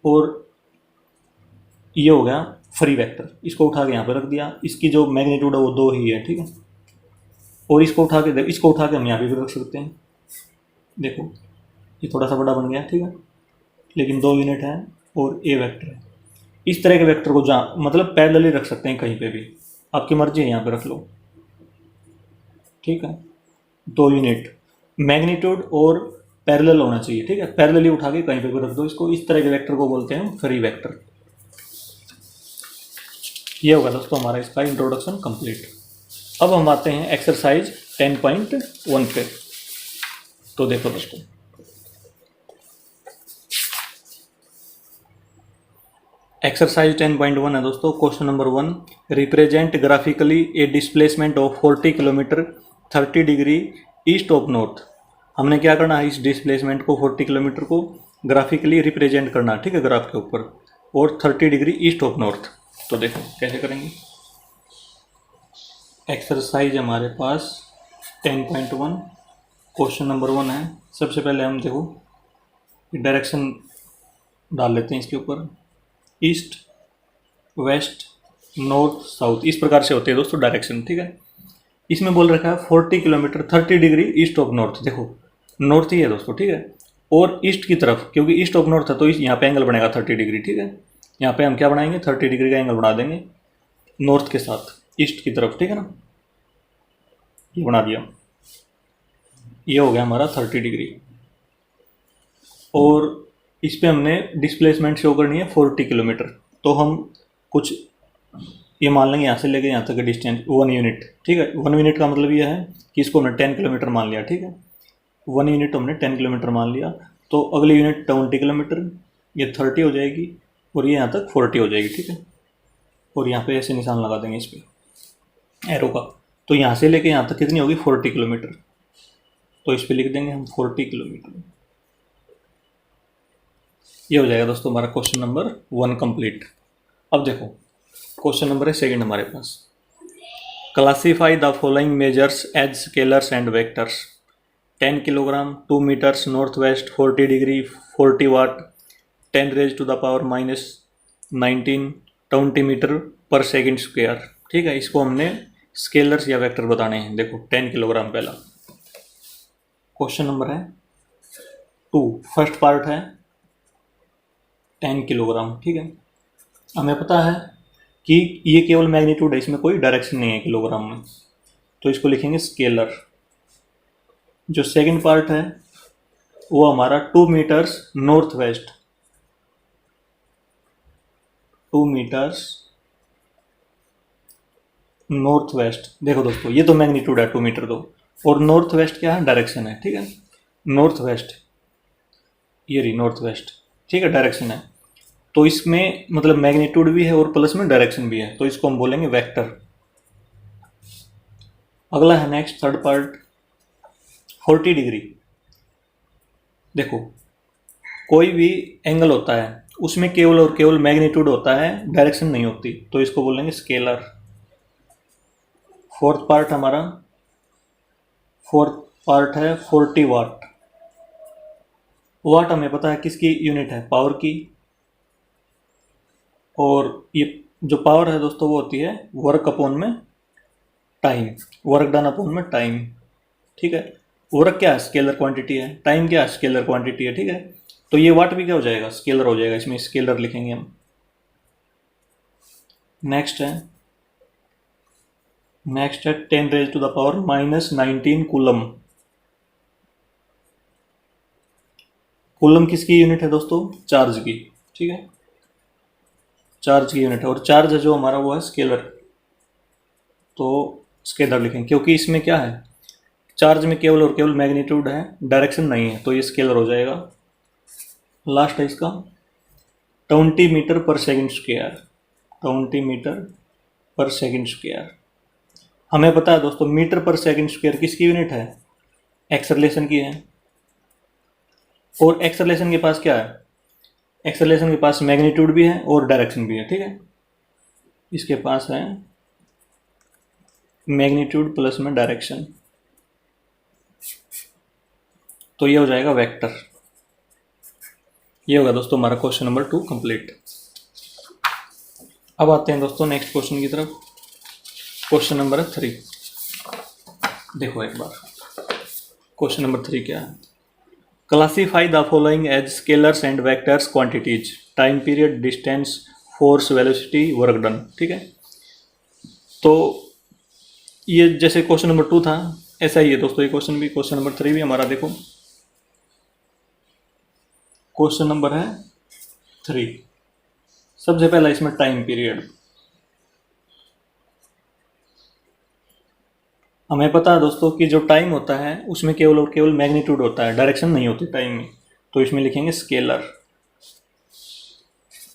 और ये हो गया फ्री वेक्टर। इसको उठा के यहाँ पे रख दिया, इसकी जो मैग्नीट्यूड है वो 2 ही है। ठीक है, और इसको उठा के हम यहाँ पे भी रख सकते हैं। देखो ये थोड़ा सा बड़ा बन गया। ठीक है, लेकिन 2 यूनिट है और ए वेक्टर है। इस तरह के वेक्टर को जहाँ मतलब पैरेलली रख सकते हैं कहीं पे भी, आपकी मर्जी है, यहाँ पे रख लो। ठीक है, 2 यूनिट मैग्नीट्यूड और पैरेलल होना चाहिए। ठीक है, पैरेलली उठा के कहीं पे भी रख दो इसको। इस तरह के वेक्टर को बोलते हैं फ्री वेक्टर। ये होगा दोस्तों हमारा इसका इंट्रोडक्शन कंप्लीट। अब हम आते हैं एक्सरसाइज 10.1 पे। तो देखो दोस्तों, एक्सरसाइज 10.1 है दोस्तों। Question number 1, represent graphically A displacement of 40 kilometre 30 degree east of north. हमने क्या करना है, इस डिस्प्लेसमेंट को 40 किलोमीटर को ग्राफिकली रिप्रेजेंट करना। ठीक है, ग्राफ के ऊपर, और 30 डिग्री ईस्ट ऑफ नॉर्थ। तो देखो कैसे करेंगे। एक्सरसाइज हमारे पास 10.1 क्वेश्चन नंबर 1 है। सबसे पहले हम देखो डायरेक्शन डाल लेते हैं इसके ऊपर, ईस्ट वेस्ट नॉर्थ साउथ, इस प्रकार से होते हैं दोस्तों डायरेक्शन। ठीक है, इसमें बोल रखा है 40 kilometre 30 degree east of north. देखो नॉर्थ ही है दोस्तों। ठीक है, और ईस्ट की तरफ, क्योंकि ईस्ट ऑफ नॉर्थ है तो यहाँ पे एंगल बनेगा 30 डिग्री। ठीक है, यहाँ पे हम क्या बनाएंगे, 30 डिग्री का एंगल बना देंगे नॉर्थ के साथ, ईस्ट की तरफ। ठीक है ना, ये बना दिया, ये हो गया हमारा 30 डिग्री। और इस पे हमने डिस्प्लेसमेंट शो करनी है 40 किलोमीटर। तो हम कुछ ये मान लेंगे यहाँ से लेके यहाँ तक का डिस्टेंस 1 यूनिट। ठीक है, 1 यूनिट का मतलब ये है कि इसको हमने 10 किलोमीटर मान लिया। ठीक है, 1 यूनिट हमने 10 किलोमीटर मान लिया, तो अगली यूनिट 20 किलोमीटर, ये 30 हो जाएगी, और ये यहाँ तक 40 हो जाएगी। ठीक है, और यहाँ पे ऐसे निशान लगा देंगे इस पर एरो का। तो यहाँ से लेके यहाँ तक कितनी होगी, 40 किलोमीटर। तो इस पर लिख देंगे हम 40 किलोमीटर। ये हो जाएगा दोस्तों हमारा क्वेश्चन नंबर 1 कंप्लीट। अब देखो क्वेश्चन नंबर है सेकंड हमारे पास। Classify the following measures as scalars and vectors. 10 kilogram, 2 metres north west, 40 degree, 40 watt, 10 raise to the power -19, 20 metre per second square. ठीक है, इसको हमने स्केलर्स या वेक्टर बताने हैं। देखो 10 किलोग्राम पहला क्वेश्चन नंबर है 2, फर्स्ट पार्ट है 10 किलोग्राम। ठीक है, हमें पता है कि ये केवल मैग्नीट्यूड है, इसमें कोई डायरेक्शन नहीं है किलोग्राम में, तो इसको लिखेंगे स्केलर। जो सेकंड पार्ट है वो हमारा 2 metres north west, 2 metres north west. देखो दोस्तों ये तो मैग्नीट्यूड है 2 मीटर तो, और नॉर्थ वेस्ट क्या है, डायरेक्शन है। ठीक है, नॉर्थ वेस्ट, ये रही नॉर्थ वेस्ट। ठीक है, डायरेक्शन है, तो इसमें मतलब मैग्नीट्यूड भी है और प्लस में डायरेक्शन भी है, तो इसको हम बोलेंगे वेक्टर। अगला है नेक्स्ट थर्ड पार्ट 40 डिग्री। देखो कोई भी एंगल होता है उसमें केवल और केवल मैग्नीट्यूड होता है, डायरेक्शन नहीं होती, तो इसको बोलेंगे स्केलर। फोर्थ पार्ट है 40 वाट। वाट हमें पता है किसकी यूनिट है, पावर की, और ये जो पावर है दोस्तों वो होती है वर्क अपॉन में टाइम, वर्क डन अपॉन में टाइम। ठीक है, वर्क क्या है, स्केलर क्वांटिटी है, टाइम क्या है, स्केलर क्वांटिटी है। ठीक है, तो ये वाट भी क्या हो जाएगा, स्केलर हो जाएगा, इसमें स्केलर लिखेंगे हम। नेक्स्ट है 10⁻⁻⁻19 कूलम। कूलम किसकी यूनिट है दोस्तों? चार्ज की, ठीक है, चार्ज की यूनिट है। और चार्ज जो हमारा वो है स्केलर, तो स्केलर लिखेंगे क्योंकि इसमें क्या है, चार्ज में केवल और केवल मैग्नीट्यूड है, डायरेक्शन नहीं है, तो ये स्केलर हो जाएगा। लास्ट है इसका 20 मीटर पर सेकंड स्क्वायर, 20 मीटर पर सेकंड स्क्वायर। हमें पता है दोस्तों मीटर पर सेकंड स्क्वायर किसकी यूनिट है? एक्सेलरेशन की है। और एक्सेलरेशन के पास क्या है? एक्सेलरेशन के पास मैग्नीट्यूड भी है और डायरेक्शन भी है, ठीक है। इसके पास है मैग्नीट्यूड प्लस में डायरेक्शन, तो ये हो जाएगा वेक्टर। ये होगा दोस्तों हमारा क्वेश्चन नंबर 2 कंप्लीट। अब आते हैं दोस्तों नेक्स्ट क्वेश्चन की तरफ। क्वेश्चन नंबर 3 देखो एक बार, क्वेश्चन नंबर 3 क्या है? Classify the following as scalars and vectors quantities, time period, distance, force, velocity, work done, ठीक है। तो ये जैसे क्वेश्चन नंबर 2 था ऐसा ही है दोस्तों ये क्वेश्चन भी, क्वेश्चन नंबर 3 भी हमारा। देखो क्वेश्चन नंबर है 3, सबसे पहला इसमें टाइम पीरियड। हमें पता है दोस्तों कि जो टाइम होता है उसमें केवल और केवल मैग्नीट्यूड होता है, डायरेक्शन नहीं होती टाइम में, तो इसमें लिखेंगे स्केलर।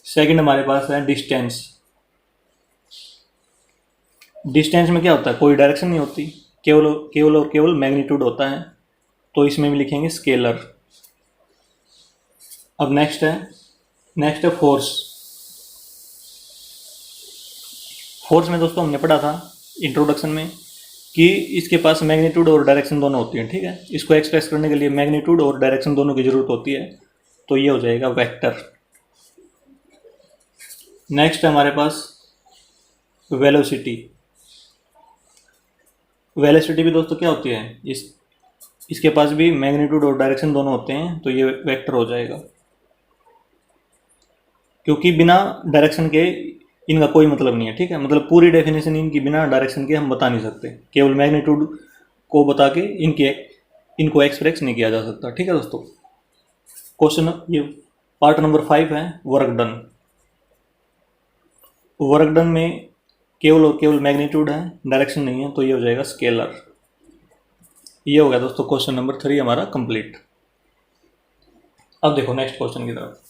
सेकंड हमारे पास है डिस्टेंस। डिस्टेंस में क्या होता है? कोई डायरेक्शन नहीं होती, केवल और केवल मैग्नीट्यूड होता है, तो इसमें भी लिखेंगे स्केलर। अब नेक्स्ट है फोर्स। फोर्स में दोस्तों हमने पढ़ा था इंट्रोडक्शन में कि इसके पास मैग्नीट्यूड और डायरेक्शन दोनों होती है, ठीक है। इसको एक्सप्रेस करने के लिए मैग्नीट्यूड और डायरेक्शन दोनों की जरूरत होती है, तो ये हो जाएगा वेक्टर। नेक्स्ट है हमारे पास वेलोसिटी। वेलोसिटी भी दोस्तों क्या होती है? इसके पास भी मैग्नीट्यूड और डायरेक्शन दोनों होते हैं, तो ये वेक्टर हो जाएगा। क्योंकि बिना डायरेक्शन के इनका कोई मतलब नहीं है, ठीक है। मतलब पूरी डेफिनेशन इनकी बिना डायरेक्शन के हम बता नहीं सकते, केवल मैग्नीट्यूड को बता के इनको एक्सप्रेस नहीं किया जा सकता, ठीक है दोस्तों। क्वेश्चन ये पार्ट नंबर 5 है वर्क डन। वर्क डन में केवल और केवल मैग्नीट्यूड है, डायरेक्शन नहीं है, तो ये हो जाएगा स्केलर। ये हो गया दोस्तों क्वेश्चन नंबर 3 हमारा कंप्लीट। अब देखो नेक्स्ट क्वेश्चन की तरफ।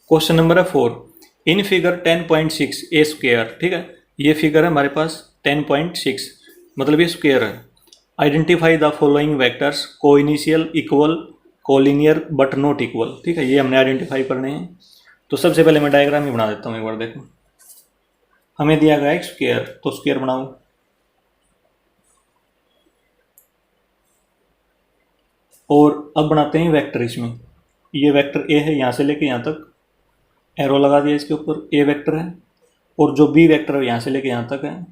क्वेश्चन नंबर है 4, इन फिगर 10.6 ए स्क्वायर, ठीक है। ये फिगर है हमारे पास 10.6, मतलब ये स्क्वायर है। आइडेंटिफाई द फॉलोइंग वेक्टर्स, को initial, equal, collinear but not equal, ठीक है। ये हमने आइडेंटिफाई करने हैं। तो सबसे पहले मैं डायग्राम ही बना देता हूँ एक बार। देखो हमें दिया गया एक स्क्वायर, तो स्क्वायर बनाओ। और अब बनाते हैं वेक्टर। इसमें ये वेक्टर ए है, यहाँ से लेके यहाँ तक एरो लगा दिया, इसके ऊपर ए वेक्टर है। और जो बी वेक्टर है यहाँ से लेके यहाँ तक है।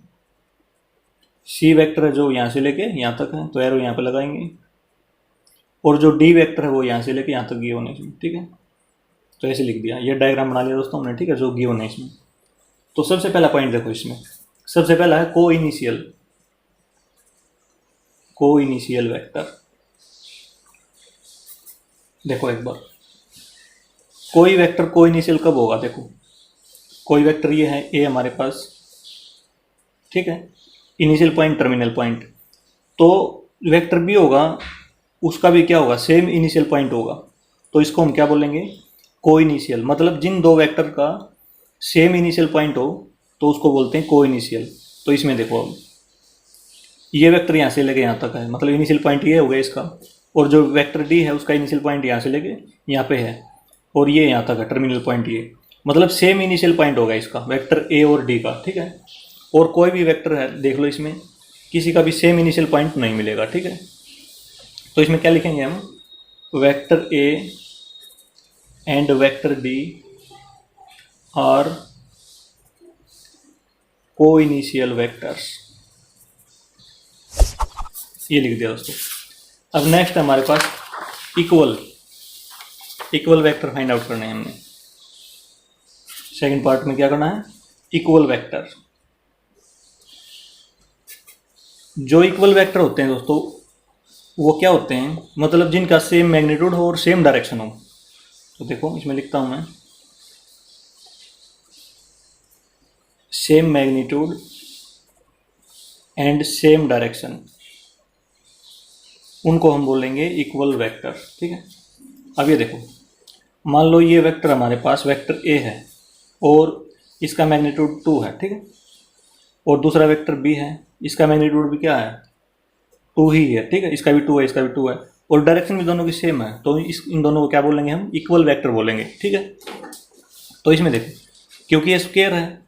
सी वेक्टर है जो यहाँ से लेके यहाँ तक है, तो एरो यहाँ पे लगाएंगे। और जो डी वेक्टर है वो यहाँ से लेके यहाँ तक गिवन है इसमें, ठीक है। तो ऐसे लिख दिया, ये डायग्राम बना लिया दोस्तों हमने, ठीक है, जो गिवन है इसमें। तो सबसे पहला पॉइंट देखो इसमें, सबसे पहला है को इनिशियल वेक्टर। देखो एक बार, कोई वेक्टर को इनिशियल कब होगा? देखो कोई वेक्टर ये है ए हमारे पास, ठीक है, इनिशियल पॉइंट, टर्मिनल पॉइंट। तो वेक्टर बी होगा, उसका भी क्या होगा? सेम इनिशियल पॉइंट होगा। तो इसको हम क्या बोलेंगे? को इनिशियल। मतलब जिन दो वेक्टर का सेम इनिशियल पॉइंट हो तो उसको बोलते हैं को इनिशियल। तो इसमें देखो अब ये वेक्टर यहाँ से लेके यहाँ तक है, मतलब इनिशियल पॉइंट ये हो गया इसका। और जो वेक्टर डी है उसका इनिशियल पॉइंट यहाँ से लेके यहाँ पे है, और ये यहाँ तक है टर्मिनल पॉइंट ये, मतलब सेम इनिशियल पॉइंट होगा इसका, वेक्टर ए और डी का, ठीक है। और कोई भी वेक्टर है देख लो, इसमें किसी का भी सेम इनिशियल पॉइंट नहीं मिलेगा, ठीक है। तो इसमें क्या लिखेंगे हम? Vector A and vector D R को इनिशियल वेक्टर्स, ये लिख दिया दोस्तों। अब नेक्स्ट हमारे पास इक्वल वेक्टर फाइंड आउट करने हैं हमने। सेकंड पार्ट में क्या करना है? Equal vector. जो इक्वल वेक्टर होते हैं दोस्तों वो क्या होते हैं, मतलब जिनका सेम मैग्नीट्यूड हो और सेम डायरेक्शन हो। तो देखो इसमें लिखता हूं मैं, same magnitude and same direction, उनको हम बोलेंगे इक्वल वेक्टर। ठीक है, अब ये देखो, मान लो ये वेक्टर हमारे पास वेक्टर ए है और इसका मैग्नीट्यूड 2 है। ठीक है, और दूसरा वेक्टर बी है, इसका मैग्नीट्यूड भी क्या है, 2 ही है। ठीक है, इसका भी 2 है, इसका भी 2 है, और डायरेक्शन भी दोनों की सेम है, तो इन दोनों को क्या बोलेंगे हम, इक्वल वेक्टर बोलेंगे। ठीक है, तो इसमें देखो, क्योंकि ये स्क्वायर है,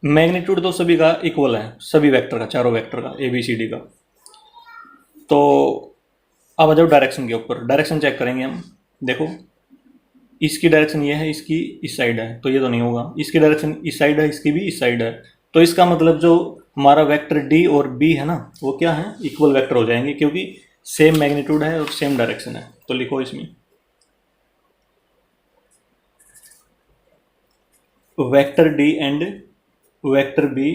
मैग्नीट्यूड तो सभी का इक्वल है, सभी वेक्टर का, चारों वेक्टर का, ए बी सी डी का। तो अब आ जाओ डायरेक्शन के ऊपर, डायरेक्शन चेक करेंगे हम। देखो इसकी डायरेक्शन ये है, इसकी इस साइड है, तो ये तो नहीं होगा। इसकी डायरेक्शन इस साइड है, इसकी भी इस साइड है, तो इसका मतलब जो हमारा वेक्टर डी और बी है ना, वो क्या है, इक्वल वेक्टर हो जाएंगे, क्योंकि सेम मैग्नीट्यूड है और सेम डायरेक्शन है। तो लिखो इसमें vector D and vector B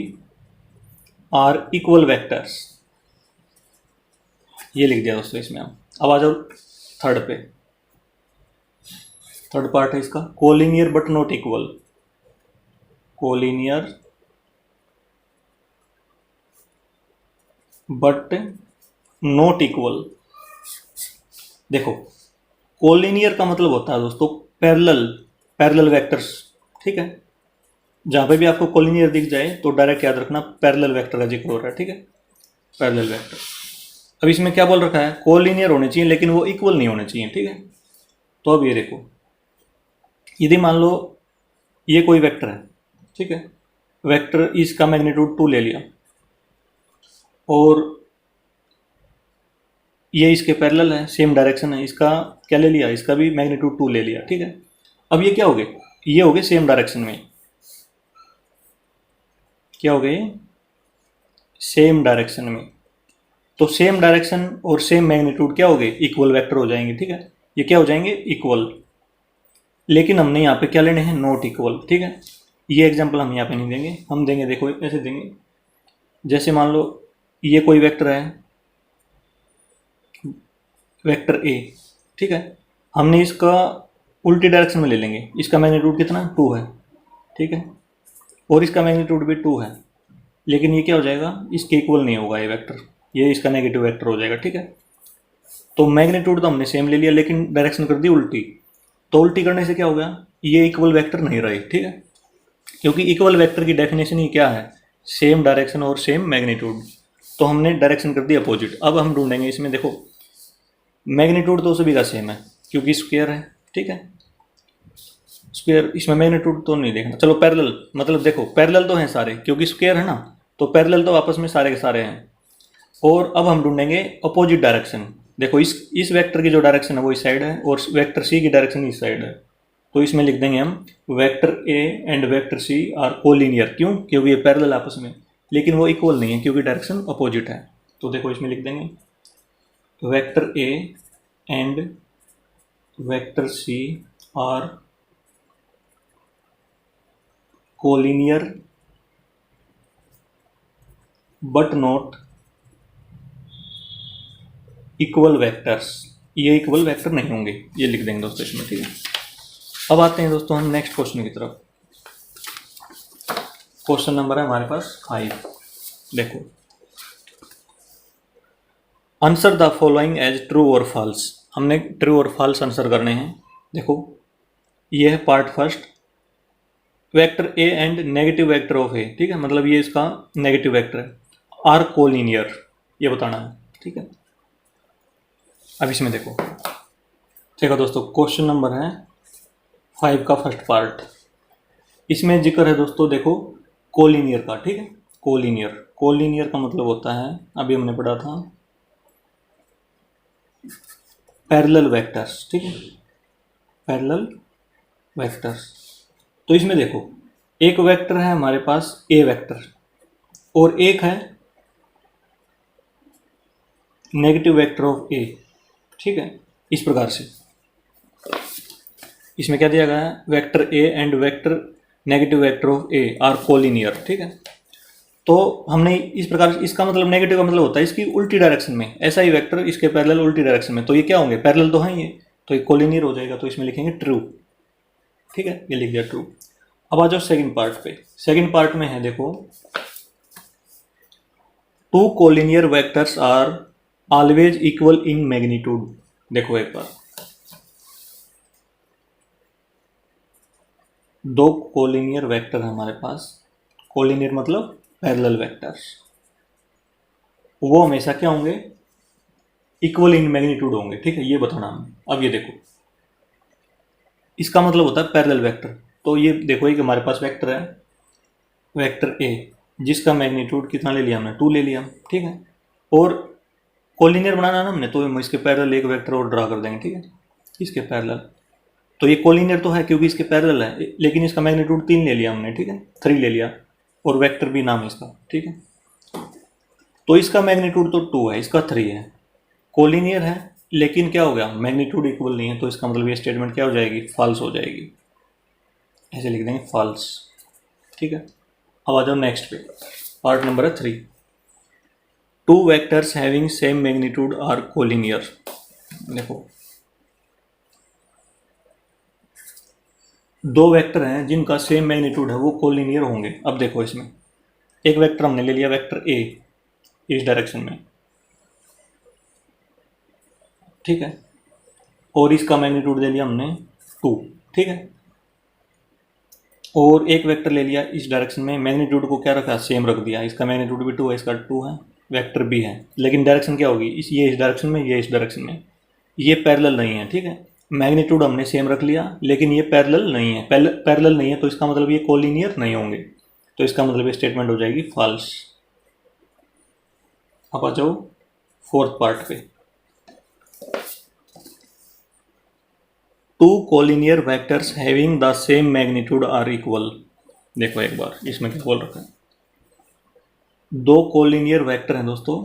are equal vectors, ये लिख दिया दोस्तों इसमें हम। अब आ जाओ थर्ड पे, थर्ड पार्ट है इसका, collinear but not equal. Collinear but not equal. देखो कोलिनियर का मतलब होता है दोस्तों पैरेलल, पैरेलल वेक्टर्स। ठीक है, जहां पे भी आपको कोलिनियर दिख जाए तो डायरेक्ट याद रखना पैरेलल वेक्टर का जिक्र हो रहा है। ठीक है, पैरेलल वेक्टर। अब इसमें क्या बोल रखा है, कोलिनियर होने चाहिए लेकिन वो इक्वल नहीं होने चाहिए। ठीक है, तो अब ये देखो, यदि मान लो ये कोई वेक्टर है, ठीक है, वेक्टर इसका मैग्नीट्यूड 2 ले लिया और ये इसके पैरेलल है, सेम डायरेक्शन है, इसका क्या ले लिया, इसका भी मैग्नीट्यूड 2 ले लिया। ठीक है, अब ये क्या हो गए, ये हो गए सेम डायरेक्शन में। क्या हो गए, सेम डायरेक्शन में। तो सेम डायरेक्शन और सेम मैग्नीट्यूड क्या हो गए, इक्वल वेक्टर हो जाएंगे। ठीक है, ये क्या हो जाएंगे, इक्वल। लेकिन हमने यहाँ पे क्या लेने हैं, नॉट इक्वल। ठीक है, ये एग्जांपल हम यहाँ पे नहीं देंगे, हम देंगे, देखो ऐसे देंगे, जैसे मान लो ये कोई वेक्टर है, वेक्टर ए। ठीक है, हमने इसका उल्टी डायरेक्शन में ले लेंगे, इसका मैग्नीट्यूड कितना, 2 है। ठीक है, और इसका मैग्नीट्यूड भी 2 है, लेकिन ये क्या हो जाएगा, इसके इक्वल नहीं होगा ये वेक्टर, ये इसका नेगेटिव वेक्टर हो जाएगा। ठीक है, तो मैग्नीट्यूड तो हमने सेम ले लिया लेकिन डायरेक्शन कर दी उल्टी, तो उल्टी करने से क्या हो गया, ये इक्वल वेक्टर नहीं रहे। ठीक है, क्योंकि इक्वल वेक्टर की डेफिनेशन ही क्या है, सेम डायरेक्शन और सेम मैग्नीट्यूड, तो हमने डायरेक्शन कर दी अपोजिट। अब हम ढूंढेंगे इसमें, देखो मैग्नीट्यूड तो सभी का सेम है क्योंकि स्क्वायर है। ठीक है, स्क्वायर, इसमें मैग्नीट्यूड तो नहीं देखना, चलो पैरेलल, मतलब देखो पैरेलल तो हैं सारे क्योंकि स्क्वायर है ना, तो पैरेलल तो आपस में सारे के सारे हैं। और अब हम ढूंढेंगे अपोजिट डायरेक्शन। देखो इस वेक्टर की जो डायरेक्शन है वो इस साइड है और वेक्टर सी की डायरेक्शन इस साइड है, तो इसमें लिख देंगे हम vector A and vector C are collinear. क्यों, क्योंकि ये पैरेलल आपस में, लेकिन वो इक्वल नहीं है क्योंकि डायरेक्शन अपोजिट है। तो देखो इसमें लिख देंगे vector A and vector C are collinear but not equal vectors, ये इक्वल वेक्टर नहीं होंगे, ये लिख देंगे दोस्तों इसमें। ठीक है, अब आते हैं दोस्तों हम नेक्स्ट क्वेश्चन की तरफ। क्वेश्चन नंबर है हमारे पास 5। देखो, answer the following as true और फॉल्स। हमने ट्रू और फॉल्स आंसर करने हैं। देखो ये है part first, vector A and negative vector of a. ठीक है, मतलब ये इसका नेगेटिव वेक्टर है, आर कोलिनियर, ये बताना है। ठीक है, अब इसमें देखो, देखो दोस्तों क्वेश्चन नंबर है 5 का फर्स्ट पार्ट, इसमें जिक्र है दोस्तों देखो कोलिनियर का। ठीक है, कोलिनियर, कोलिनियर का मतलब होता है, अभी हमने पढ़ा था, पैरेलल वेक्टर्स। ठीक है, पैरेलल वेक्टर्स। तो इसमें देखो एक वेक्टर है हमारे पास ए वेक्टर और एक है नेगेटिव वेक्टर ऑफ ए। ठीक है, इस प्रकार से इसमें क्या दिया गया है, vector A and vector negative vector of A R collinear, ठीक है। तो हमने इस प्रकार, इसका मतलब नेगेटिव का मतलब होता है इसकी उल्टी डायरेक्शन में, ऐसा ही वेक्टर इसके पैरेलल उल्टी डायरेक्शन में, तो ये क्या होंगे, पैरेलल तो हैं ये, तो ये कोलिनियर हो जाएगा, तो इसमें लिखेंगे ट्रू, ठीक है, ये लिख दिया ट्रू। अब आ जाओ सेकंड पार्ट पे। सेकंड पार्ट में है देखो, two collinear vectors are always equal in magnitude. देखो एक बार, दो कोलिनियर वेक्टर है हमारे पास, कोलिनियर मतलब पैरेलल वेक्टर्स, वो हमेशा क्या होंगे, इक्वल इन मैग्नीट्यूड होंगे, ठीक है, ये बताना हमें। अब ये देखो, इसका मतलब होता है पैरेलल वेक्टर। तो ये देखो एक हमारे पास वेक्टर है, वेक्टर ए, जिसका मैग्नीट्यूड कितना ले लिया हमने, 2 ले लिया, ठीक है। और कोलिनियर बनाना है ना हमने, तो हम इसके पैरेलल एक वेक्टर और ड्रा कर देंगे, ठीक है, इसके पैरेलल। तो ये कोलिनियर तो है क्योंकि इसके पैरेलल है, लेकिन इसका मैग्नीट्यूड 3 ले लिया हमने, ठीक है, 3 ले लिया, और वेक्टर भी नाम है इसका, ठीक है। तो इसका मैग्नीट्यूड तो 2 है, इसका 3 है, कोलिनियर है, लेकिन क्या हो गया, मैग्नीट्यूड इक्वल नहीं है, तो इसका मतलब ये स्टेटमेंट क्या हो जाएगी, फॉल्स हो जाएगी, ऐसे लिख देंगे फॉल्स, ठीक है। अब आ जाओ नेक्स्ट पे, पार्ट नंबर है 3, two vectors having same magnitude are collinear. देखो दो वेक्टर हैं जिनका सेम मैग्नीट्यूड है, वो कोलिनियर होंगे। अब देखो इसमें एक वेक्टर हमने ले लिया, वेक्टर ए, इस डायरेक्शन में, ठीक है, और इसका मैग्नीट्यूड ले लिया हमने 2, ठीक है। और एक वेक्टर ले लिया इस डायरेक्शन में, मैग्नीट्यूड को क्या रखा, सेम रख दिया, इसका मैग्नीट्यूड भी 2 है, इसका 2 है, वेक्टर भी है, लेकिन डायरेक्शन क्या होगी, ये इस डायरेक्शन में, ये इस डायरेक्शन में, ये पैरेलल नहीं है, ठीक है। मैग्नीट्यूड हमने सेम रख लिया, लेकिन ये पैरेलल नहीं है, पैरेलल नहीं है, तो इसका मतलब ये कोलिनियर नहीं होंगे, तो इसका मतलब ये स्टेटमेंट हो जाएगी फॉल्स। अब आ जाओ फोर्थ पार्ट पे, two collinear vectors having the same magnitude are equal. देखो एक बार इसमें क्या बोल रखा है, दो कोलिनियर वेक्टर हैं दोस्तों,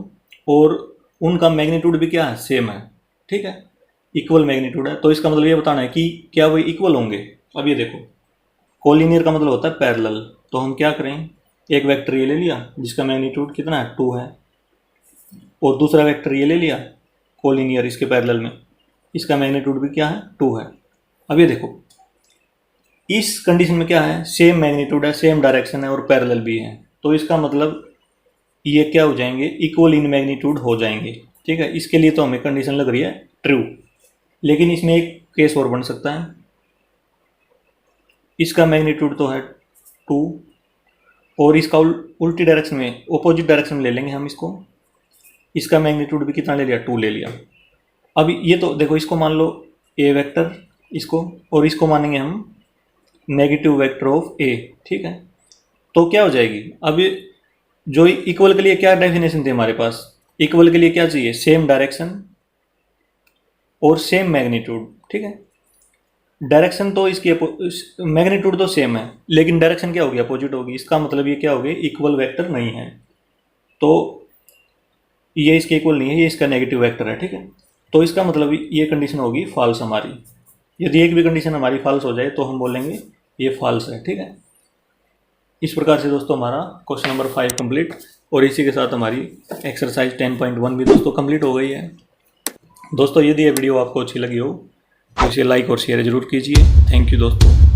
और उनका मैग्नीट्यूड भी क्या है, सेम है, ठीक है, इक्वल मैग्नीट्यूड है, तो इसका मतलब ये बताना है कि क्या वो इक्वल होंगे। अब ये देखो, कोलिनियर का मतलब होता है पैरेलल, तो हम क्या करें, एक वेक्टर ये ले लिया जिसका मैग्नीट्यूड कितना है, 2 है, और दूसरा वेक्टर ये ले लिया कोलिनियर इसके पैरेलल में, इसका मैग्नीट्यूड भी क्या है, 2 है। अब ये देखो, इस कंडीशन में क्या है, सेम मैग्नीट्यूड है, सेम डायरेक्शन है, और पैरेलल भी है, तो इसका मतलब ये क्या हो जाएंगे, इक्वल इन मैग्नीट्यूड हो जाएंगे, ठीक है। इसके लिए तो हमें कंडीशन लग रही है ट्रू, लेकिन इसमें एक केस और बन सकता है, इसका मैग्नीट्यूड तो है 2, और इसका उल्टी डायरेक्शन में, ऑपोजिट डायरेक्शन में ले लेंगे हम इसको, इसका मैग्नीट्यूड भी कितना ले लिया, 2 ले लिया। अब ये तो देखो, इसको मान लो ए वेक्टर, इसको, और इसको मानेंगे हम नेगेटिव वेक्टर ऑफ ए, ठीक है। तो क्या हो जाएगी, अब जो इक्वल के लिए क्या डेफिनेशन थी हमारे पास, इक्वल के लिए क्या चाहिए, सेम डायरेक्शन और सेम मैग्नीट्यूड, ठीक है। डायरेक्शन तो इसकी मैग्नीट्यूड तो सेम है, लेकिन डायरेक्शन क्या होगी, अपोजिट होगी, इसका मतलब ये क्या होगी, इक्वल वेक्टर नहीं है, तो ये इसके इक्वल नहीं है, ये इसका नेगेटिव वेक्टर है, ठीक है। तो इसका मतलब ये कंडीशन होगी फॉल्स हमारी। यदि एक भी कंडीशन हमारी फॉल्स हो जाए तो हम बोलेंगे ये फॉल्स है, ठीक है। इस प्रकार से दोस्तों हमारा क्वेश्चन नंबर 5 कंप्लीट, और इसी के साथ हमारी एक्सरसाइज 10.1 भी दोस्तों कंप्लीट हो गई है। दोस्तों यदि ये वीडियो आपको अच्छी लगी हो तो इसे लाइक और शेयर जरूर कीजिए। थैंक यू दोस्तों।